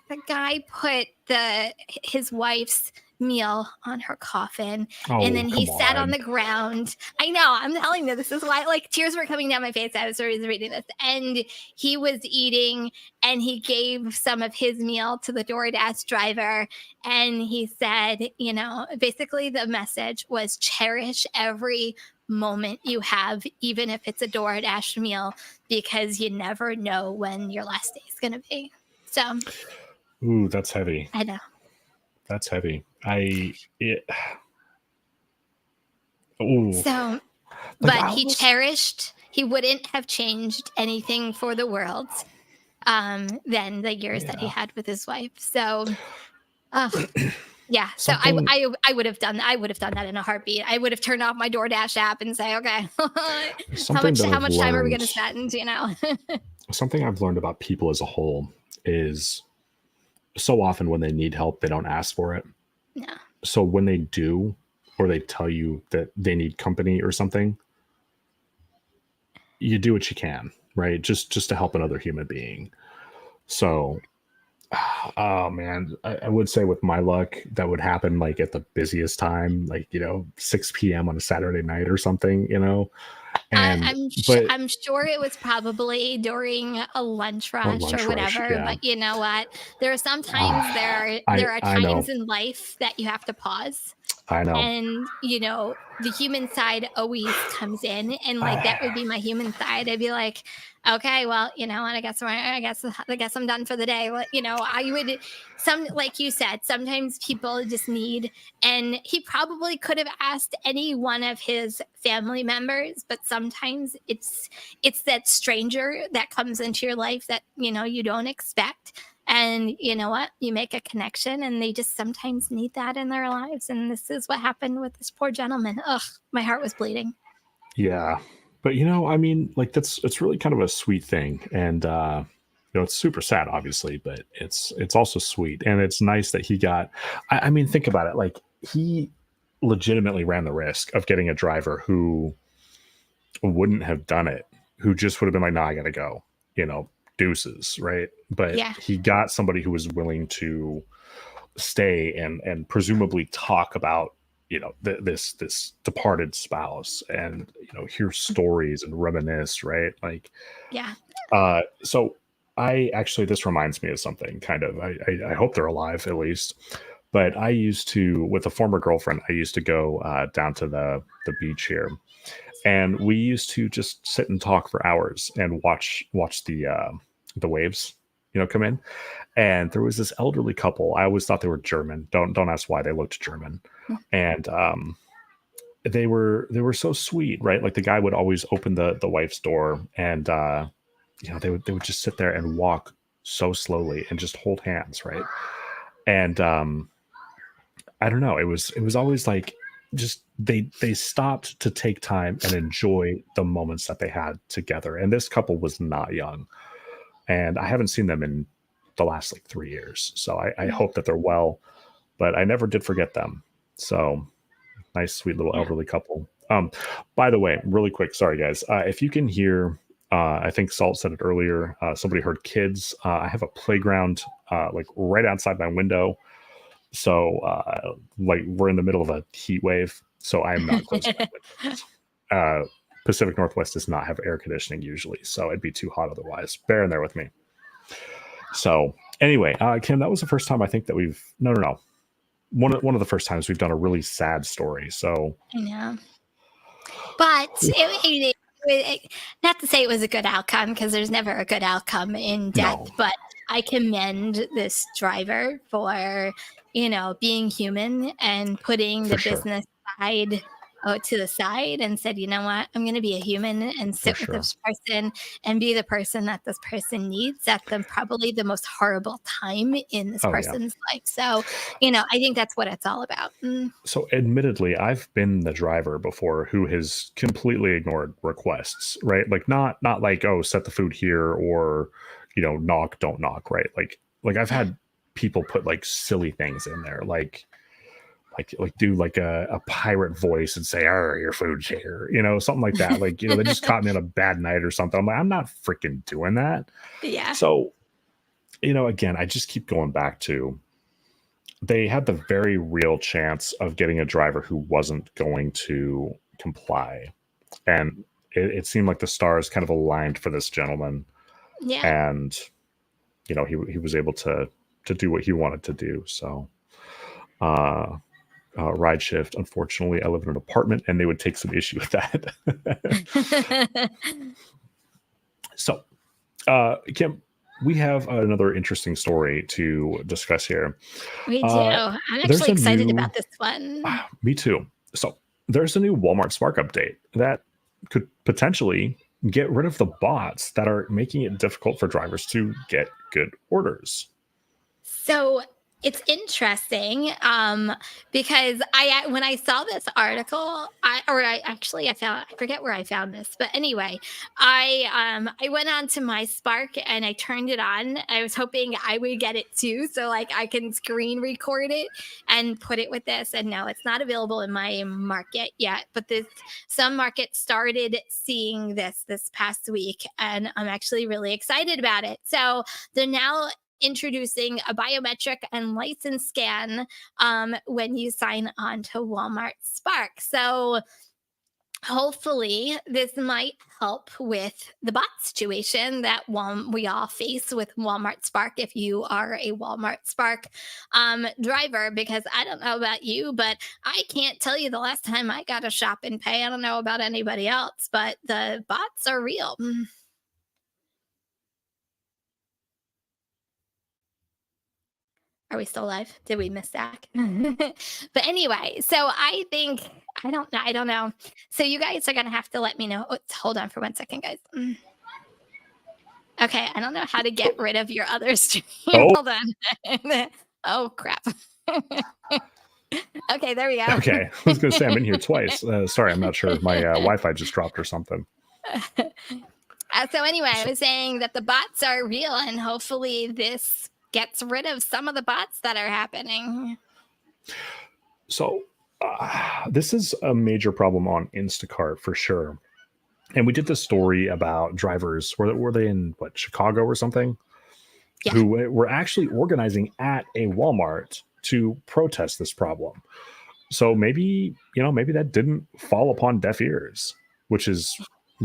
the guy put his wife's meal on her coffin, and oh then he come sat on on. the ground. I know, I'm telling you, this is why like tears were coming down my face as I was reading this. And he was eating, and he gave some of his meal to the DoorDash driver, and he said, basically the message was cherish every moment you have, even if it's a DoorDash meal, because you never know when your last day is going to be. So Ooh, that's heavy. I know. That's heavy. Ooh, So, like but I almost, he wouldn't have changed anything for the world than the years that he yeah, had with his wife. So, uh, yeah. So something, I would have done that. I would have done that in a heartbeat. I would have turned off my DoorDash app and say, okay, something that how I've much time are we going learned, to spend? You know? something I've learned about people as a whole is so often when they need help, they don't ask for it. No. So when they do, or they tell you that they need company or something, you do what you can, right? Just to help another human being. So, oh man, I would say with my luck, that would happen like at the busiest time, like 6 p.m. on a Saturday night or something, And but I'm sure it was probably during a lunch or rush or lunch rush, whatever. yeah. But you know what? There are sometimes I there are I times know, in life that you have to pause. I know. And, the human side always comes in, and, like, that would be my human side. I'd be like, "Okay, well, you know what, I guess I'm done for the day." Well, I would like you said, sometimes people just need, and he probably could have asked any one of his family members, but sometimes it's that stranger that comes into your life that, you don't expect, and you know what? You make a connection, and they just sometimes need that in their lives. And this is what happened with this poor gentleman. Ugh, my heart was bleeding. Yeah. But I mean, like it's really kind of a sweet thing. And it's super sad, obviously, but it's also sweet. And it's nice that he got I mean, think about it. Like he legitimately ran the risk of getting a driver who wouldn't have done it, who just would have been like, nah, I gotta go, deuces, right? But Yeah. he got somebody who was willing to stay and presumably talk about this departed spouse and hear stories and reminisce, right? Like Yeah. so I actually, this reminds me of something kind of. I hope they're alive at least, but I used to, with a former girlfriend, I used to go down to the beach here, and we used to just sit and talk for hours and watch the waves come in. And there was this elderly couple. I always thought they were German. Don't ask why, they looked German. And they were so sweet, right? Like the guy would always open the wife's door, and they would just sit there and walk so slowly and just hold hands, right? And I don't know, it was always like, just they stopped to take time and enjoy the moments that they had together. And this couple was not young, and I haven't seen them in the last like 3 years. So I Yeah. hope that they're well, but I never did forget them. So nice, sweet little Yeah. elderly couple. By the way, really quick, sorry guys, if you can hear, I think Salt said it earlier. Somebody heard kids. I have a playground like right outside my window, so like we're in the middle of a heat wave. So I am not closing my windows. Pacific Northwest does not have air conditioning usually, so it'd be too hot otherwise. Bear in there with me. So anyway, Kim, that was the first time I think that we've no. One of the first times we've done a really sad story. So I know. But not to say it was a good outcome, because there's never a good outcome in death, no, but I commend this driver for, being human and putting for the sure, business side to the side, and said, you know what, I'm going to be a human and for sit with sure. this person and be the person that this person needs at probably the most horrible time in this Oh yeah. person's life. So, I think that's what it's all about. So admittedly, I've been the driver before who has completely ignored requests, right? Like not like, oh, set the food here, or knock, don't knock, right? Like I've Yeah. had people put like silly things in there, like do like a pirate voice and say, "Oh, your food's here," something like that. Like they just caught me on a bad night or something. I'm like, I'm not freaking doing that. Yeah. So again, I just keep going back to, they had the very real chance of getting a driver who wasn't going to comply. And it seemed like the stars kind of aligned for this gentleman. Yeah. And, he was able to do what he wanted to do. So, uh, ride shift. Unfortunately, I live in an apartment, and they would take some issue with that. So, Kim, we have another interesting story to discuss here. We do. Uh, I'm there's actually a excited new, about this one. me too. So, there's a new Walmart Spark update that could potentially get rid of the bots that are making it difficult for drivers to get good orders. So it's interesting because when I saw this article, I forget where I found this, but anyway, I went on to my Spark and I turned it on. I was hoping I would get it too, so like I can screen record it and put it with this. And no, it's not available in my market yet, but some markets started seeing this past week, and I'm actually really excited about it. So they're now introducing a biometric and license scan when you sign on to Walmart Spark. So hopefully this might help with the bot situation that we all face with Walmart Spark if you are a Walmart Spark driver, because I don't know about you, but I can't tell you the last time I got a shop and pay. I don't know about anybody else, but the bots are real. Are we still live? Did we miss Zach? But anyway, so I don't know. So you guys are gonna have to let me know. Oh, hold on for 1 second, guys. Okay, I don't know how to get rid of your other stream. Oh. Hold on. Oh crap. Okay, there we go. Okay, I was going to say I'm in here twice. Sorry, I'm not sure. My Wi-Fi just dropped or something. So anyway, I was saying that the bots are real, and hopefully this gets rid of some of the bots that are happening. So this is a major problem on Instacart for sure. And we did this story about drivers. Were they in Chicago or something? Yeah. Who were actually organizing at a Walmart to protest this problem. So maybe that didn't fall upon deaf ears, which is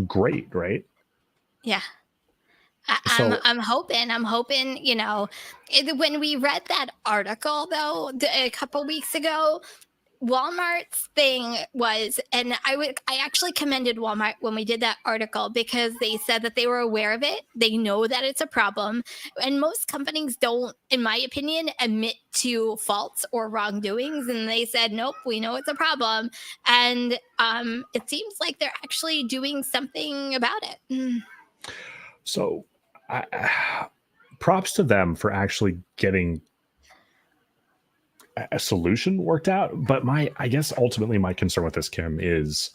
great, right? Yeah. I'm hoping, when we read that article though, a couple weeks ago, Walmart's thing was, and I actually commended Walmart when we did that article, because they said that they were aware of it. They know that it's a problem. And most companies don't, in my opinion, admit to faults or wrongdoings. And they said, nope, we know it's a problem. And it seems like they're actually doing something about it. So props to them for actually getting a solution worked out. But I guess ultimately my concern with this, Kim, is,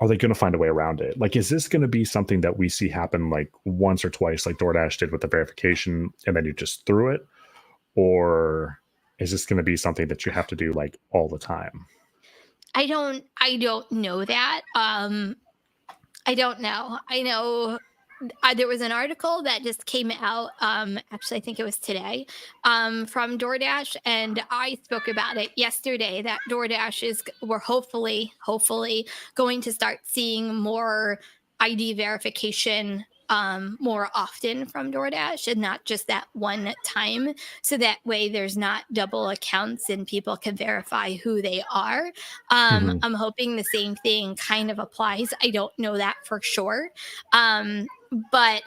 are they going to find a way around it? Like, is this going to be something that we see happen like once or twice, like Doordash did with the verification, and then you just threw it? Or is this going to be something that you have to do like all the time? I don't know that. I don't know. I know there was an article that just came out, actually I think it was today, from Doordash, and I spoke about it yesterday, that Doordash we're hopefully going to start seeing more ID verification more often from Doordash, and not just that one time, so that way there's not double accounts and people can verify who they are. I'm hoping the same thing kind of applies. I don't know that for sure. But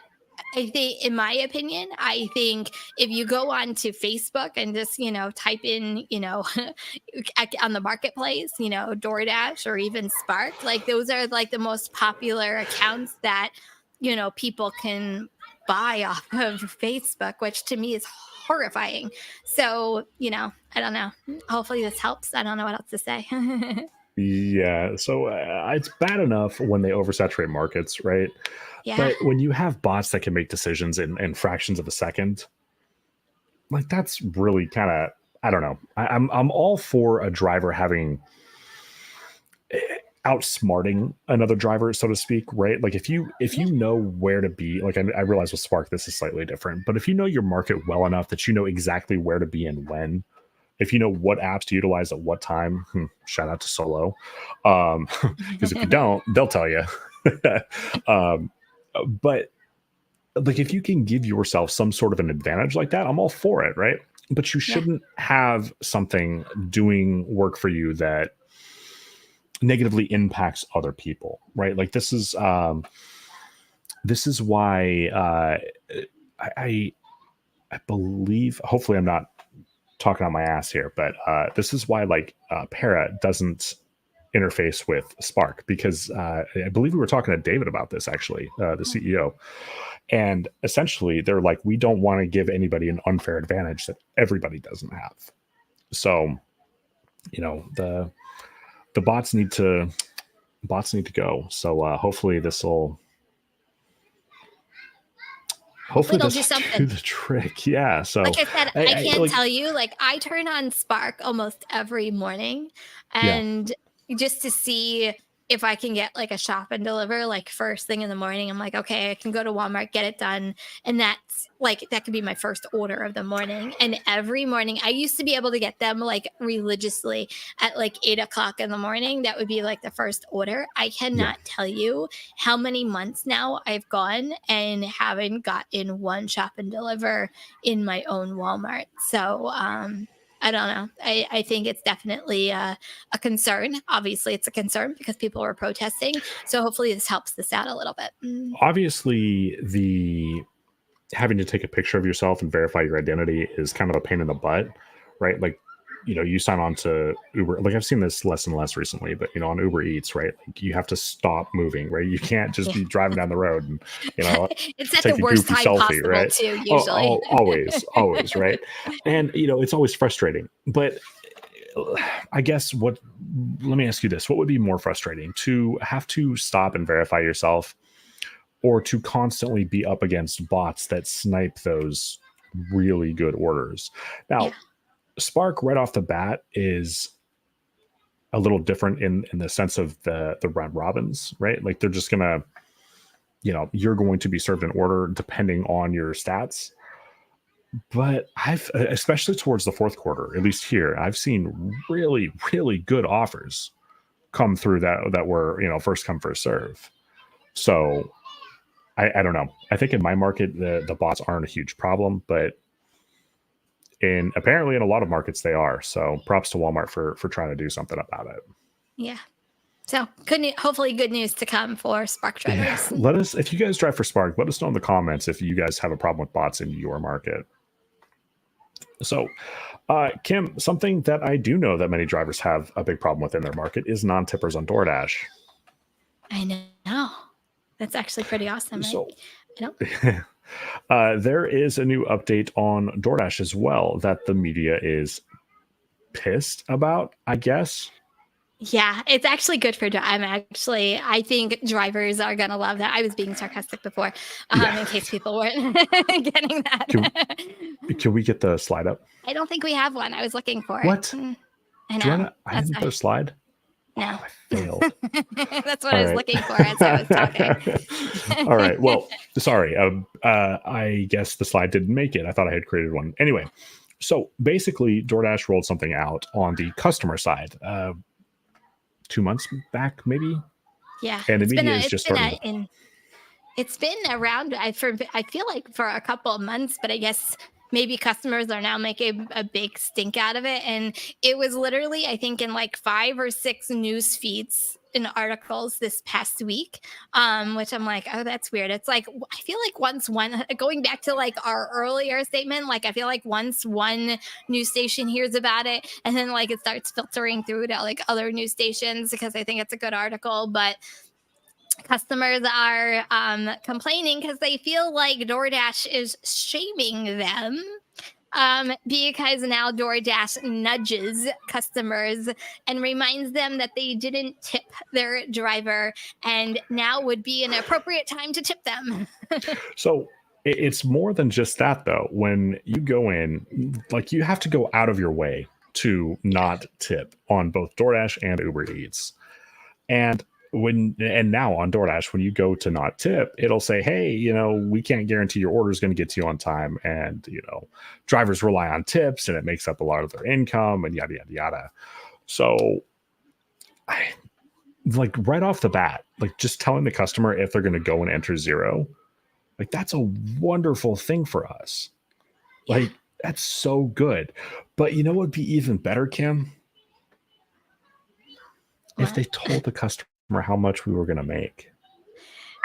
I think, in my opinion, I think if you go on to Facebook and just, type in, on the marketplace, Doordash or even Spark, like those are like the most popular accounts that, people can buy off of Facebook, which to me is horrifying. So, I don't know. Hopefully this helps. I don't know what else to say. Yeah. So it's bad enough when they oversaturate markets, right? Yeah. But when you have bots that can make decisions in fractions of a second, like that's really kind of, I don't know. I'm all for a driver having outsmarting another driver, so to speak, right? Like if you know where to be, like I realize with Spark this is slightly different, but if you know your market well enough that you know exactly where to be and when, if you know what apps to utilize at what time, shout out to Solo, because if you don't, they'll tell you. But like if you can give yourself some sort of an advantage like that, I'm all for it, right? but you shouldn't have something doing work for you that negatively impacts other people, right? Like this is why I believe, hopefully I'm not talking on my ass here, but this is why like Para doesn't interface with Spark, because I believe we were talking to David about this actually, the CEO, and essentially they're like, we don't want to give anybody an unfair advantage that everybody doesn't have. So, you know, the bots need to go. So hopefully this will. Hopefully it'll this do will something. do the trick. Yeah. So like I said, I can't tell you, like I turn on Spark almost every morning and just to see if I can get like a shop and deliver like first thing in the morning. I'm like, okay, I can go to Walmart, get it done. And that's like, that could be my first order of the morning. And every morning I used to be able to get them like religiously at like 8 o'clock in the morning. That would be like the first order. I cannot tell you how many months now I've gone and haven't gotten one shop and deliver in my own Walmart. So, I don't know. I think it's definitely a concern. Obviously, it's a concern because people are protesting. So hopefully this helps this out a little bit. Obviously, the having to take a picture of yourself and verify your identity is kind of a pain in the butt, right? Like, you know, you sign on to Uber. Like I've seen this less and less recently, but you know, on Uber Eats, right? Like you have to stop moving, right? You can't just be driving down the road and, you know, it's at take the a worst goofy time selfie, possible right? too, usually. Always, right? And you know, it's always frustrating. But I guess let me ask you this: what would be more frustrating, to have to stop and verify yourself, or to constantly be up against bots that snipe those really good orders? Now, Spark right off the bat is a little different in the sense of the round robins, right? Like they're just gonna, you know, you're going to be served an order depending on your stats. But I've, especially towards the fourth quarter, at least here, I've seen really, really good offers come through that were, you know, first come, first serve. So I don't know. I think in my market, the bots aren't a huge problem, but apparently in a lot of markets they are. So props to Walmart for trying to do something about it. Yeah. So hopefully good news to come for Spark drivers. Let us, if you guys drive for Spark, let us know in the comments if you guys have a problem with bots in your market. So, Kim, something that I do know that many drivers have a big problem with in their market is non-tippers on DoorDash. I know. That's actually pretty awesome. So, there is a new update on DoorDash as well that the media is pissed about, I guess. Yeah, it's actually good for. I think drivers are gonna love that. I was being sarcastic before, in case people weren't getting that. Can we get the slide up? I don't think we have one. I was looking for what? it. I know. I didn't put a slide. No, I failed. That's what I was looking for as I was talking. All right. Well, sorry. I guess the slide didn't make it. I thought I had created one. Anyway, so basically, DoorDash rolled something out on the customer side 2 months back, maybe. Yeah, and the media is just starting. It's been around. I feel like for a couple of months, but I guess maybe customers are now making a big stink out of it. And it was literally, I think, in like 5 or 6 news feeds in articles this past week, which I'm like, oh, that's weird. It's like, I feel like going back to like our earlier statement, like I feel like once one news station hears about it, and then like it starts filtering through to like other news stations because I think it's a good article, but customers are complaining because they feel like DoorDash is shaming them, because now DoorDash nudges customers and reminds them that they didn't tip their driver, and now would be an appropriate time to tip them. So it's more than just that, though. When you go in, like you have to go out of your way to not tip on both DoorDash and Uber Eats. And now on DoorDash, when you go to not tip, it'll say, hey, you know, we can't guarantee your order is going to get to you on time. And, you know, drivers rely on tips and it makes up a lot of their income and yada, yada, yada. So like right off the bat, like just telling the customer if they're going to go and enter 0, like that's a wonderful thing for us. Like That's so good. But you know what would be even better, Kim? If What? they told the customer how much we were going to make.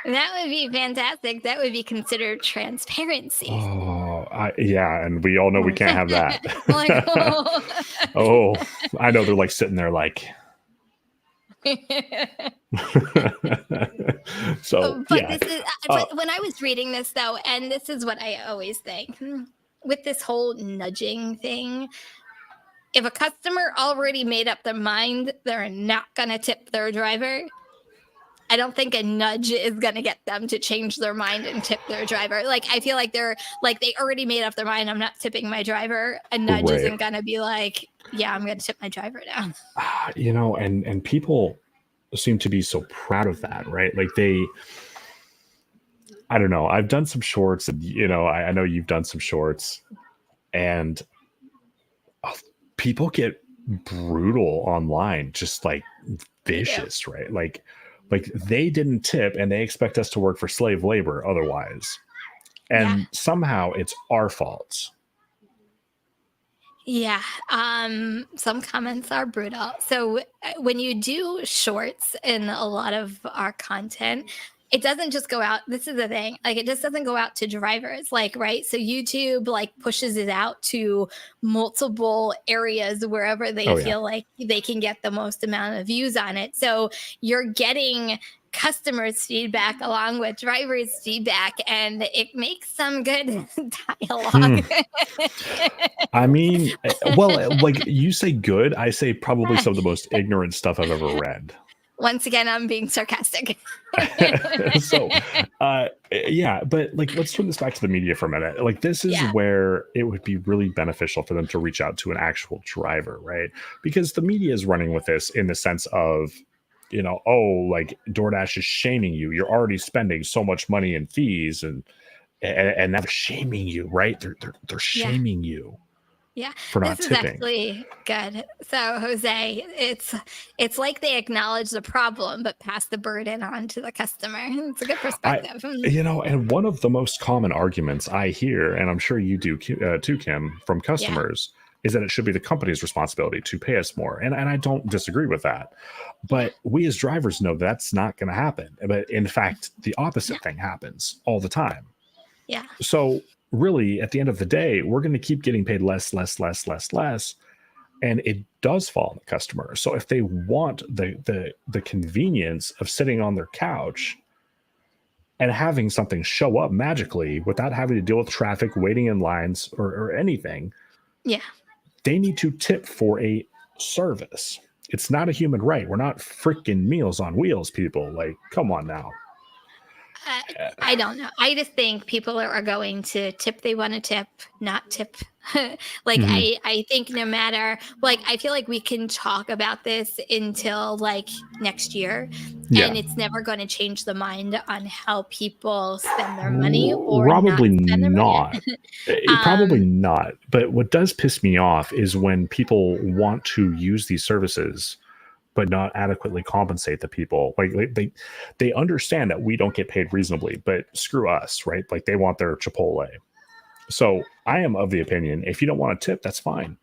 That would be fantastic. That would be considered transparency. Oh, yeah, and we all know we can't have Like, that. Oh, I know they're like sitting there like. So but yeah, this is but when I was reading this though, and this is what I always think with this whole nudging thing, if a customer already made up their mind they're not going to tip their driver, I don't think a nudge is going to get them to change their mind and tip their driver. Like, I feel like they're like, they already made up their mind. I'm not tipping my driver. A nudge right. isn't going to be like, yeah, I'm going to tip my driver now. You know, and people seem to be so proud of that, right? Like I don't know. I've done some shorts, and you know, I know you've done some shorts, and people get brutal online, just like vicious, right? Like they didn't tip, and they expect us to work for slave labor otherwise, and somehow it's our fault. Yeah. Some comments are brutal. So when you do shorts in a lot of our content, it doesn't just go out. This is the thing. Like, it just doesn't go out to drivers. Like, right. So YouTube like pushes it out to multiple areas wherever they feel like they can get the most amount of views on it. So you're getting customers' feedback along with drivers' feedback, and it makes some good dialogue. I mean, well, like you say good, I say probably some of the most ignorant stuff I've ever read. Once again, I'm being sarcastic. So, yeah, but like, let's turn this back to the media for a minute. Like, this is where it would be really beneficial for them to reach out to an actual driver, right? Because the media is running with this in the sense of, you know, oh, like DoorDash is shaming you. You're already spending so much money in fees, and now they're shaming you, right? They're shaming you. Yeah, For not this is tipping. actually good. So, Jose, it's like they acknowledge the problem but pass the burden on to the customer. It's a good perspective. You know, and one of the most common arguments I hear, and I'm sure you do too, Kim, from customers, is that it should be the company's responsibility to pay us more. And I don't disagree with that. But we as drivers know that's not going to happen. But in fact, the opposite thing happens all the time. Yeah. So really, at the end of the day, we're going to keep getting paid less. And it does fall on the customer. So if they want the convenience of sitting on their couch and having something show up magically without having to deal with traffic, waiting in lines, or anything, they need to tip for a service. It's not a human right. We're not freaking Meals on Wheels, people. Like, come on now. I don't know. I just think people are going to tip. They want to tip, not tip. Like, I think no matter, like, I feel like we can talk about this until like next year, and it's never going to change the mind on how people spend their money or probably not spend their money. Probably not. But what does piss me off is when people want to use these services but not adequately compensate the people. Like they understand that we don't get paid reasonably, but screw us, right? Like, they want their Chipotle. So I am of the opinion, if you don't want to tip, that's fine.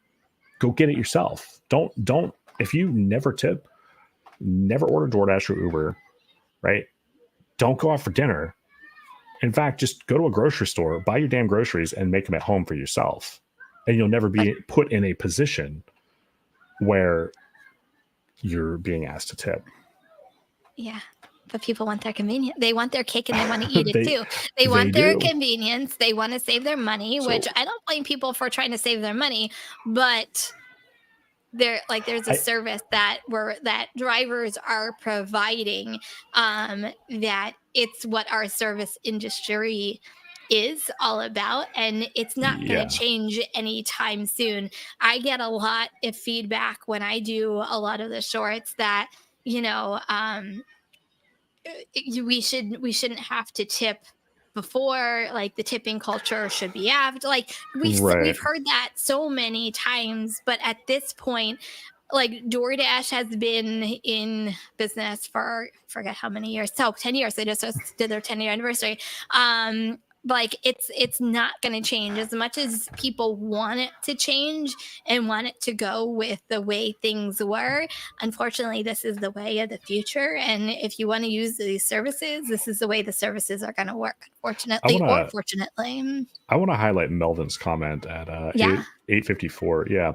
Go get it yourself. Don't if you never tip, never order DoorDash or Uber, right? Don't go out for dinner. In fact, just go to a grocery store, buy your damn groceries, and make them at home for yourself. And you'll never be put in a position where you're being asked to tip. Yeah. But people want their convenience. They want their cake and they want to eat it too. They want their convenience. They want to save their money, which I don't blame people for trying to save their money, but there's a service that drivers are providing, that it's what our service industry is all about, and it's not going to change anytime soon. I get a lot of feedback when I do a lot of the shorts that, you know, we shouldn't have to tip before, like the tipping culture should be after. Like, we've heard that so many times, but at this point, like, DoorDash has been in business for, I forget how many years. So 10 years. They just did their 10-year anniversary. Like it's not going to change as much as people want it to change and want it to go with the way things were. Unfortunately, this is the way of the future, and if you want to use these services, this is the way the services are going to work, I unfortunately want or to fortunately. I want to highlight Melvin's comment at Yeah. 8:54. Yeah.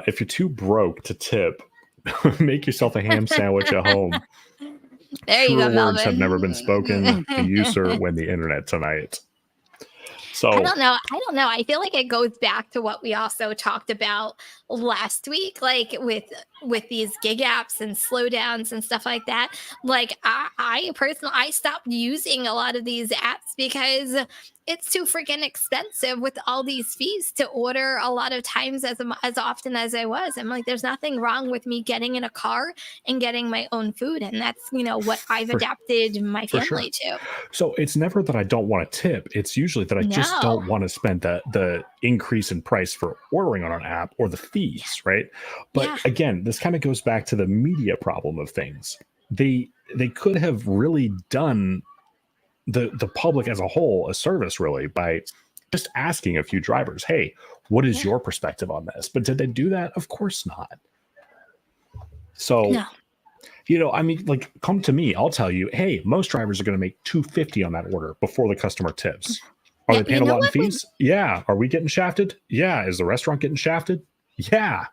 If you're too broke to tip, make yourself a ham sandwich at home. There you Truer go, words have never been spoken. To you, Melvin. sir, win the internet tonight. I So don't know. I don't know. I feel like it goes back to what we also talked about last week, like with these gig apps and slowdowns and stuff like that. Like I personally, I stopped using a lot of these apps because it's too freaking expensive with all these fees to order a lot of times as often as I was. I'm like, there's nothing wrong with me getting in a car and getting my own food, and that's what I've for adapted my for sure. family to. So it's never that I don't want to tip. It's usually that I just No. don't want to spend the increase in price for ordering on an app or the fees, right? But Yeah. again, this kind of goes back to the media problem of things. They could have really done the public as a whole a service really by just asking a few drivers, hey, what is Yeah. your perspective on this? But did they do that? Of course not. So No. I mean, like, come to me. I'll tell you, hey, most drivers are going to make $2.50 on that order before the customer tips. Are Yeah, they paying a lot in fees? Yeah. Are we getting shafted? Yeah. Is the restaurant getting shafted? Yeah.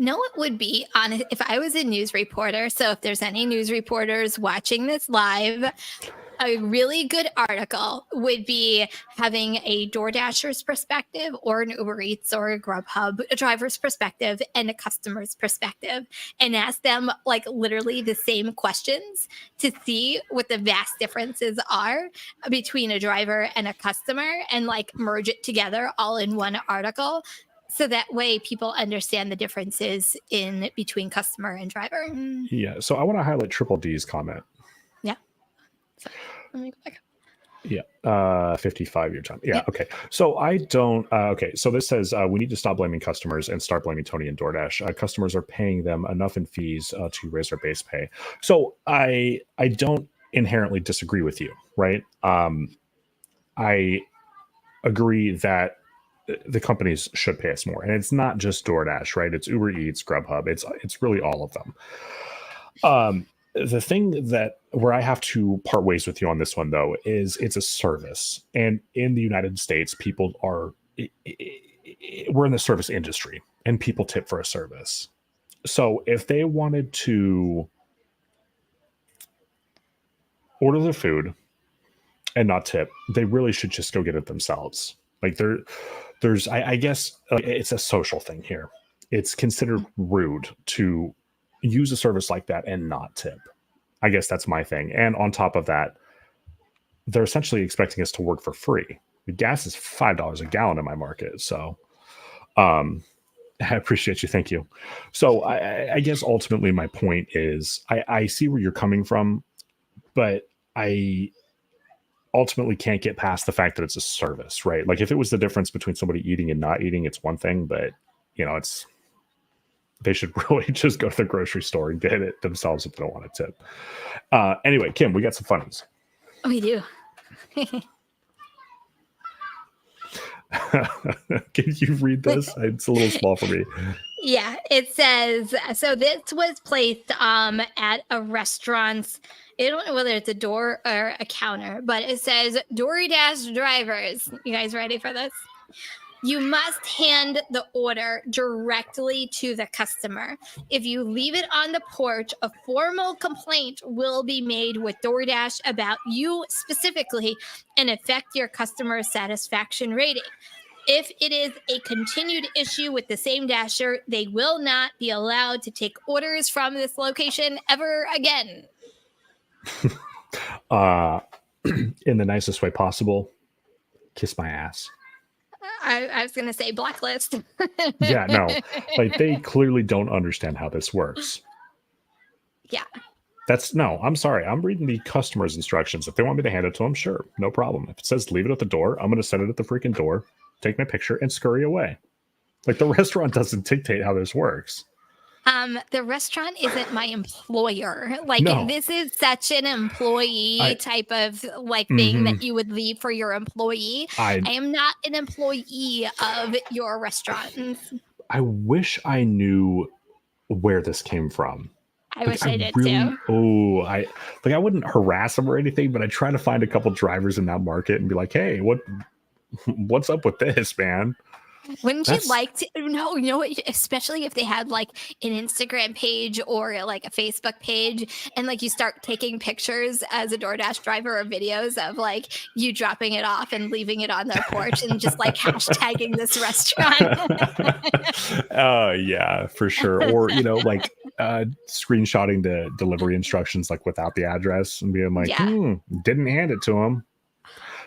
It would be on if I was a news reporter. So if there's any news reporters watching this live, a really good article would be having a DoorDasher's perspective or an Uber Eats or a Grubhub a driver's perspective and a customer's perspective, and ask them like literally the same questions to see what the vast differences are between a driver and a customer, and like merge it together all in one article. So that way people understand the differences in between customer and driver. Yeah. So I want to highlight Triple D's comment. Yeah. Sorry. Let me go back. Yeah. 55 your time. Yeah. Okay. So I don't. Okay. So this says we need to stop blaming customers and start blaming Tony and DoorDash. Customers are paying them enough in fees to raise their base pay. So I don't inherently disagree with you, right? I agree that the companies should pay us more, and it's not just DoorDash, right? It's Uber Eats, Grubhub. It's really all of them. The thing that where I have to part ways with you on this one, though, is it's a service, and in the United States, people are we're in the service industry, and people tip for a service. So if they wanted to order their food and not tip, they really should just go get it themselves. Like I guess it's a social thing here. It's considered rude to use a service like that and not tip. I guess that's my thing. And on top of that, they're essentially expecting us to work for free. The gas is $5 a gallon in my market. So I appreciate you. Thank you. So I guess ultimately my point is I see where you're coming from, but I ultimately can't get past the fact that it's a service, right? Like if it was the difference between somebody eating and not eating, it's one thing, but they should really just go to the grocery store and get it themselves if they don't want to tip. Anyway, Kim, we got some funnies. Oh, we do. Can you read this? It's a little small for me. Yeah, it says, so this was placed at a restaurant. I don't know whether it's a door or a counter, but it says, DoorDash drivers. You guys ready for this? You must hand the order directly to the customer. If you leave it on the porch, a formal complaint will be made with DoorDash about you specifically and affect your customer satisfaction rating. If it is a continued issue with the same dasher, they will not be allowed to take orders from this location ever again. In the nicest way possible, kiss my ass. I was going to say blacklist. Yeah, no. Like they clearly don't understand how this works. Yeah. I'm sorry. I'm reading the customer's instructions. If they want me to hand it to them, sure, no problem. If it says leave it at the door, I'm going to set it at the freaking door, take my picture, and scurry away. Like the restaurant doesn't dictate how this works. The restaurant isn't my employer. Like, No, this is such an employee I type of like thing hmm that you would leave for your employee. I I am not an employee of your restaurant. I wish I knew where this came from. I Like wish I I did really, too. oh, I wouldn't harass them or anything, but I try to find a couple drivers in that market and be like, hey, what's up with this, man? Wouldn't you That's like to? No, you know what? Especially if they had like an Instagram page or like a Facebook page, and like you start taking pictures as a DoorDash driver or videos of like you dropping it off and leaving it on their porch and just like hashtagging this restaurant. yeah, for sure. Or, like screenshotting the delivery instructions like without the address and being like, Yeah, didn't hand it to him.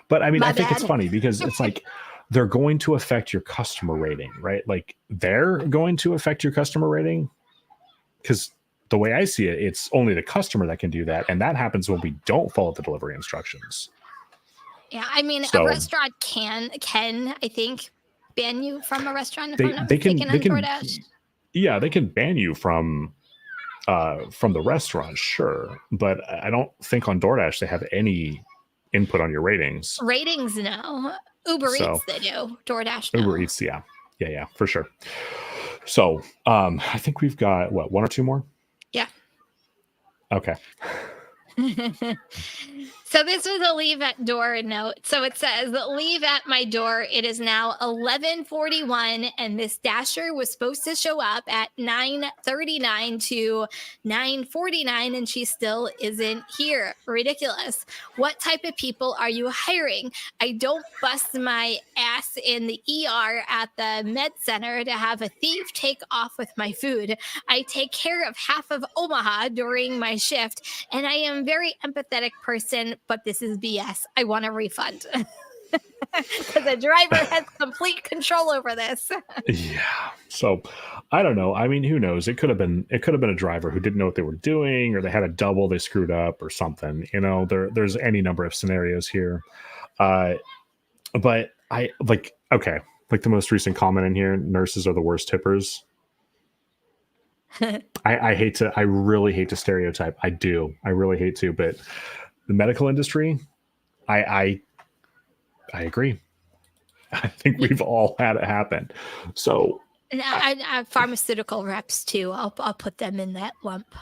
But I mean, I my think it's bad. funny because it's like they're going to affect your customer rating, right? Like they're going to affect your customer rating because the way I see it, it's only the customer that can do that. And that happens when we don't follow the delivery instructions. Yeah, I mean, a So restaurant can I think ban you from a restaurant if they I'm not they can mistaken they on can DoorDash. yeah, they can ban you from the restaurant, sure. But I don't think on DoorDash they have any input on your ratings. Ratings, no. Uber So Eats, they do. DoorDash, Uber no. Eats, yeah. Yeah, yeah, for sure. So I think we've got what, one or two more? Yeah. Okay. So this was a leave at door note. So it says, leave at my door. It is now 11:41, and this dasher was supposed to show up at 9:39 to 9:49, and she still isn't here. Ridiculous. What type of people are you hiring? I don't bust my ass in the ER at the med center to have a thief take off with my food. I take care of half of Omaha during my shift, and I am very empathetic person, but this is BS. I want a refund. Because the driver has complete control over this. Yeah. So I don't know. I mean, who knows? It could have been a driver who didn't know what they were doing, or they had a double they screwed up or something. There's any number of scenarios here. Uh but I like okay, like the most recent comment in here, nurses are the worst tippers. I really hate to stereotype. I do. I really hate to, but the medical industry, I I, I agree. I think we've all had it happen. So And pharmaceutical reps too. I'll put them in that lump.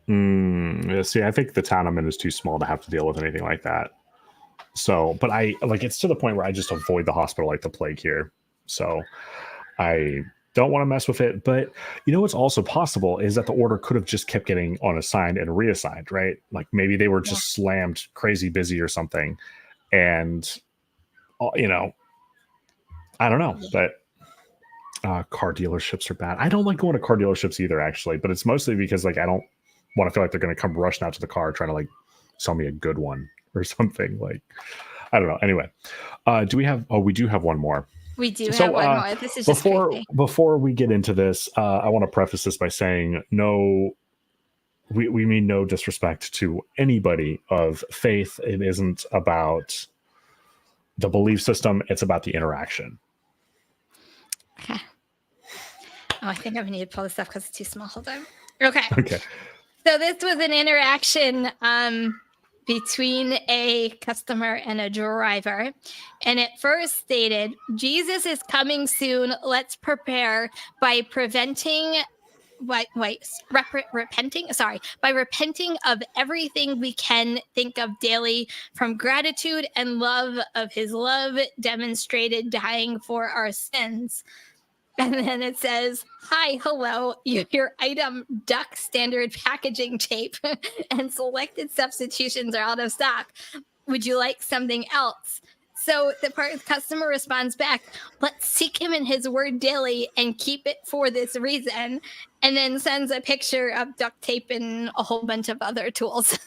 yeah, see, I think the town I'm in is too small to have to deal with anything like that. So, but I like it's to the point where I just avoid the hospital like the plague here. So I don't want to mess with it. But what's also possible is that the order could have just kept getting unassigned and reassigned, right? Like maybe they were Yeah. just slammed crazy busy or something. And, I don't know. Yeah. But car dealerships are bad. I don't like going to car dealerships either, actually. But it's mostly because like I don't want to feel like they're going to come rushing out to the car trying to like sell me a good one or something. Like I don't know. Anyway, do we have? Oh, we do have one more. We do have So one more. This is just before crazy. before we get into this, I want to preface this by saying no. We mean no disrespect to anybody of faith. It isn't about the belief system. It's about the interaction. Okay. Oh, I think I need to pull this up because it's too small. Hold on. Okay. Okay. So this was an interaction between a customer and a driver. And it first stated, Jesus is coming soon. Let's prepare by repenting of everything we can think of daily, from gratitude and love of his love demonstrated dying for our sins. And then it says, hi, hello, your item duck standard packaging tape and selected substitutions are out of stock. Would you like something else? So the customer responds back, let's seek him in his word daily and keep it for this reason. And then sends a picture of duct tape and a whole bunch of other tools.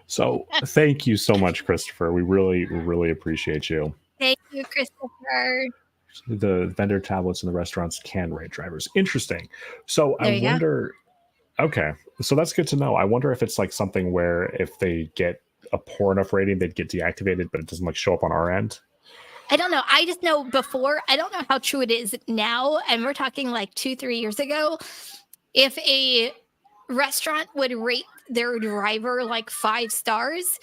So thank you so much, Christopher. We really, really appreciate you. Thank you, Christopher. The vendor tablets in the restaurants can rate drivers. Interesting. So There I you go. wonder. Okay, so that's good to know. I wonder if it's like something where if they get a poor enough rating, they'd get deactivated, but it doesn't like show up on our end. I don't know. I just know before, I don't know how true it is now. And we're talking like 2-3 years ago. If a restaurant would rate their driver like 5 stars,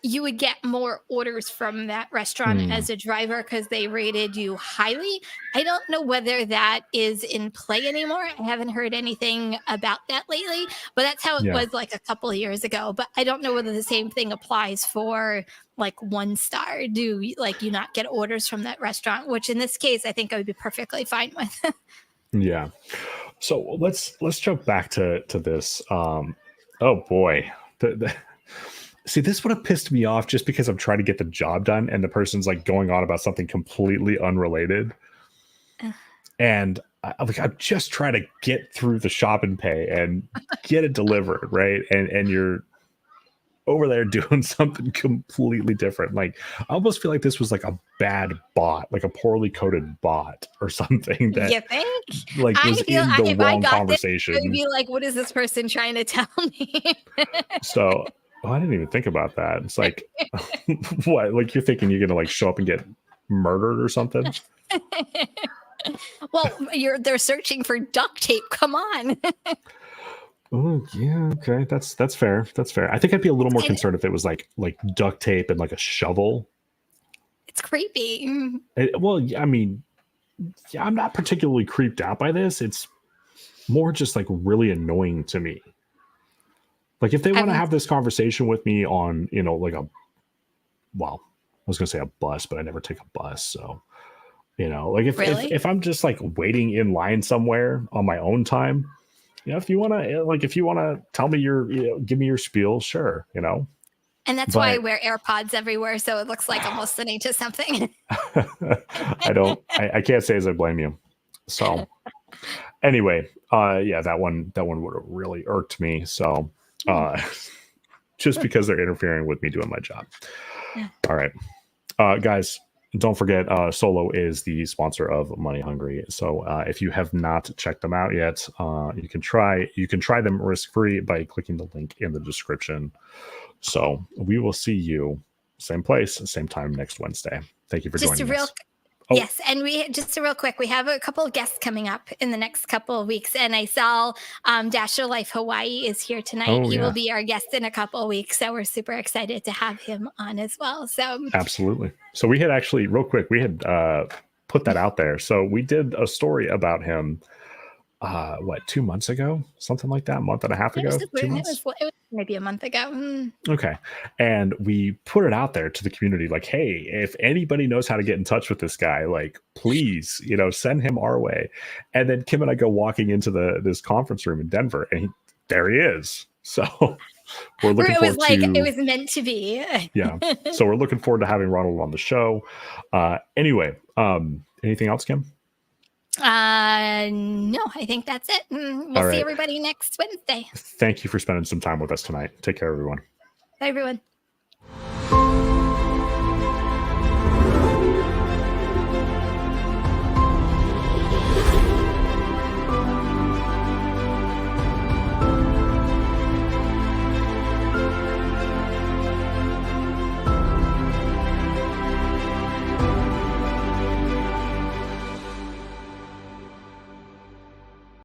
you would get more orders from that restaurant Hmm. as a driver because they rated you highly. I don't know whether that is in play anymore. I haven't heard anything about that lately, but that's how it Yeah. was like a couple of years ago. But I don't know whether the same thing applies for like 1 star. Do like you not get orders from that restaurant? Which in this case, I think I would be perfectly fine with. Yeah. So let's jump back to this. Oh boy. See, this would have pissed me off just because I'm trying to get the job done and the person's like going on about something completely unrelated. And I'm just trying to get through the shop and pay and get it delivered, right? And you're over there doing something completely different. Like I almost feel like this was like a bad bot, like a poorly coded bot or something that You think? like I was feel in the if I wrong got this, conversation. I'd be like, "What is this person trying to tell me?" So I didn't even think about that. It's like, what? Like you're thinking you're gonna like show up and get murdered or something? Well, they're searching for duct tape. Come on. Oh yeah, okay, that's fair. That's fair. I think I'd be a little more And concerned if it was like duct tape and like a shovel. it's creepy. Well, I mean, yeah, I'm not particularly creeped out by this. It's more just like really annoying to me. Like if they want to I'm have this conversation with me on, like well, I was gonna say a bus, but I never take a bus, so like if really. if I'm just like waiting in line somewhere on my own time, if you want to tell me give me your spiel, sure, And that's why I but wear AirPods everywhere, so it looks like I'm listening to something. I can't say as I blame you. So anyway, yeah, that one would have really irked me. So just because they're interfering with me doing my job. All right. Guys, don't forget, Solo is the sponsor of Money Hungry. So if you have not checked them out yet, you can try them risk-free by clicking the link in the description. So we will see you same place, same time next Wednesday. Thank you for joining us. Yes, and just real quick, we have a couple of guests coming up in the next couple of weeks, and I saw Dasher Life Hawaii is here tonight. He will be our guest in a couple of weeks, so we're super excited to have him on as well. So absolutely. So we had actually, real quick, we had put that out there. So we did a story about him. 2 months ago, something like that, month and a half ago. It was maybe a month ago. Okay. And we put it out there to the community, like, hey, if anybody knows how to get in touch with this guy, like, please, send him our way. And then Kim and I go walking into this conference room in Denver, and there he is. So we're looking forward to. It was meant to be. Yeah. So we're looking forward to having Ronald on the show. Anyway, anything else, Kim? No, I think that's it. We'll see everybody next Wednesday. Thank you for spending some time with us tonight. Take care, everyone. Bye, everyone.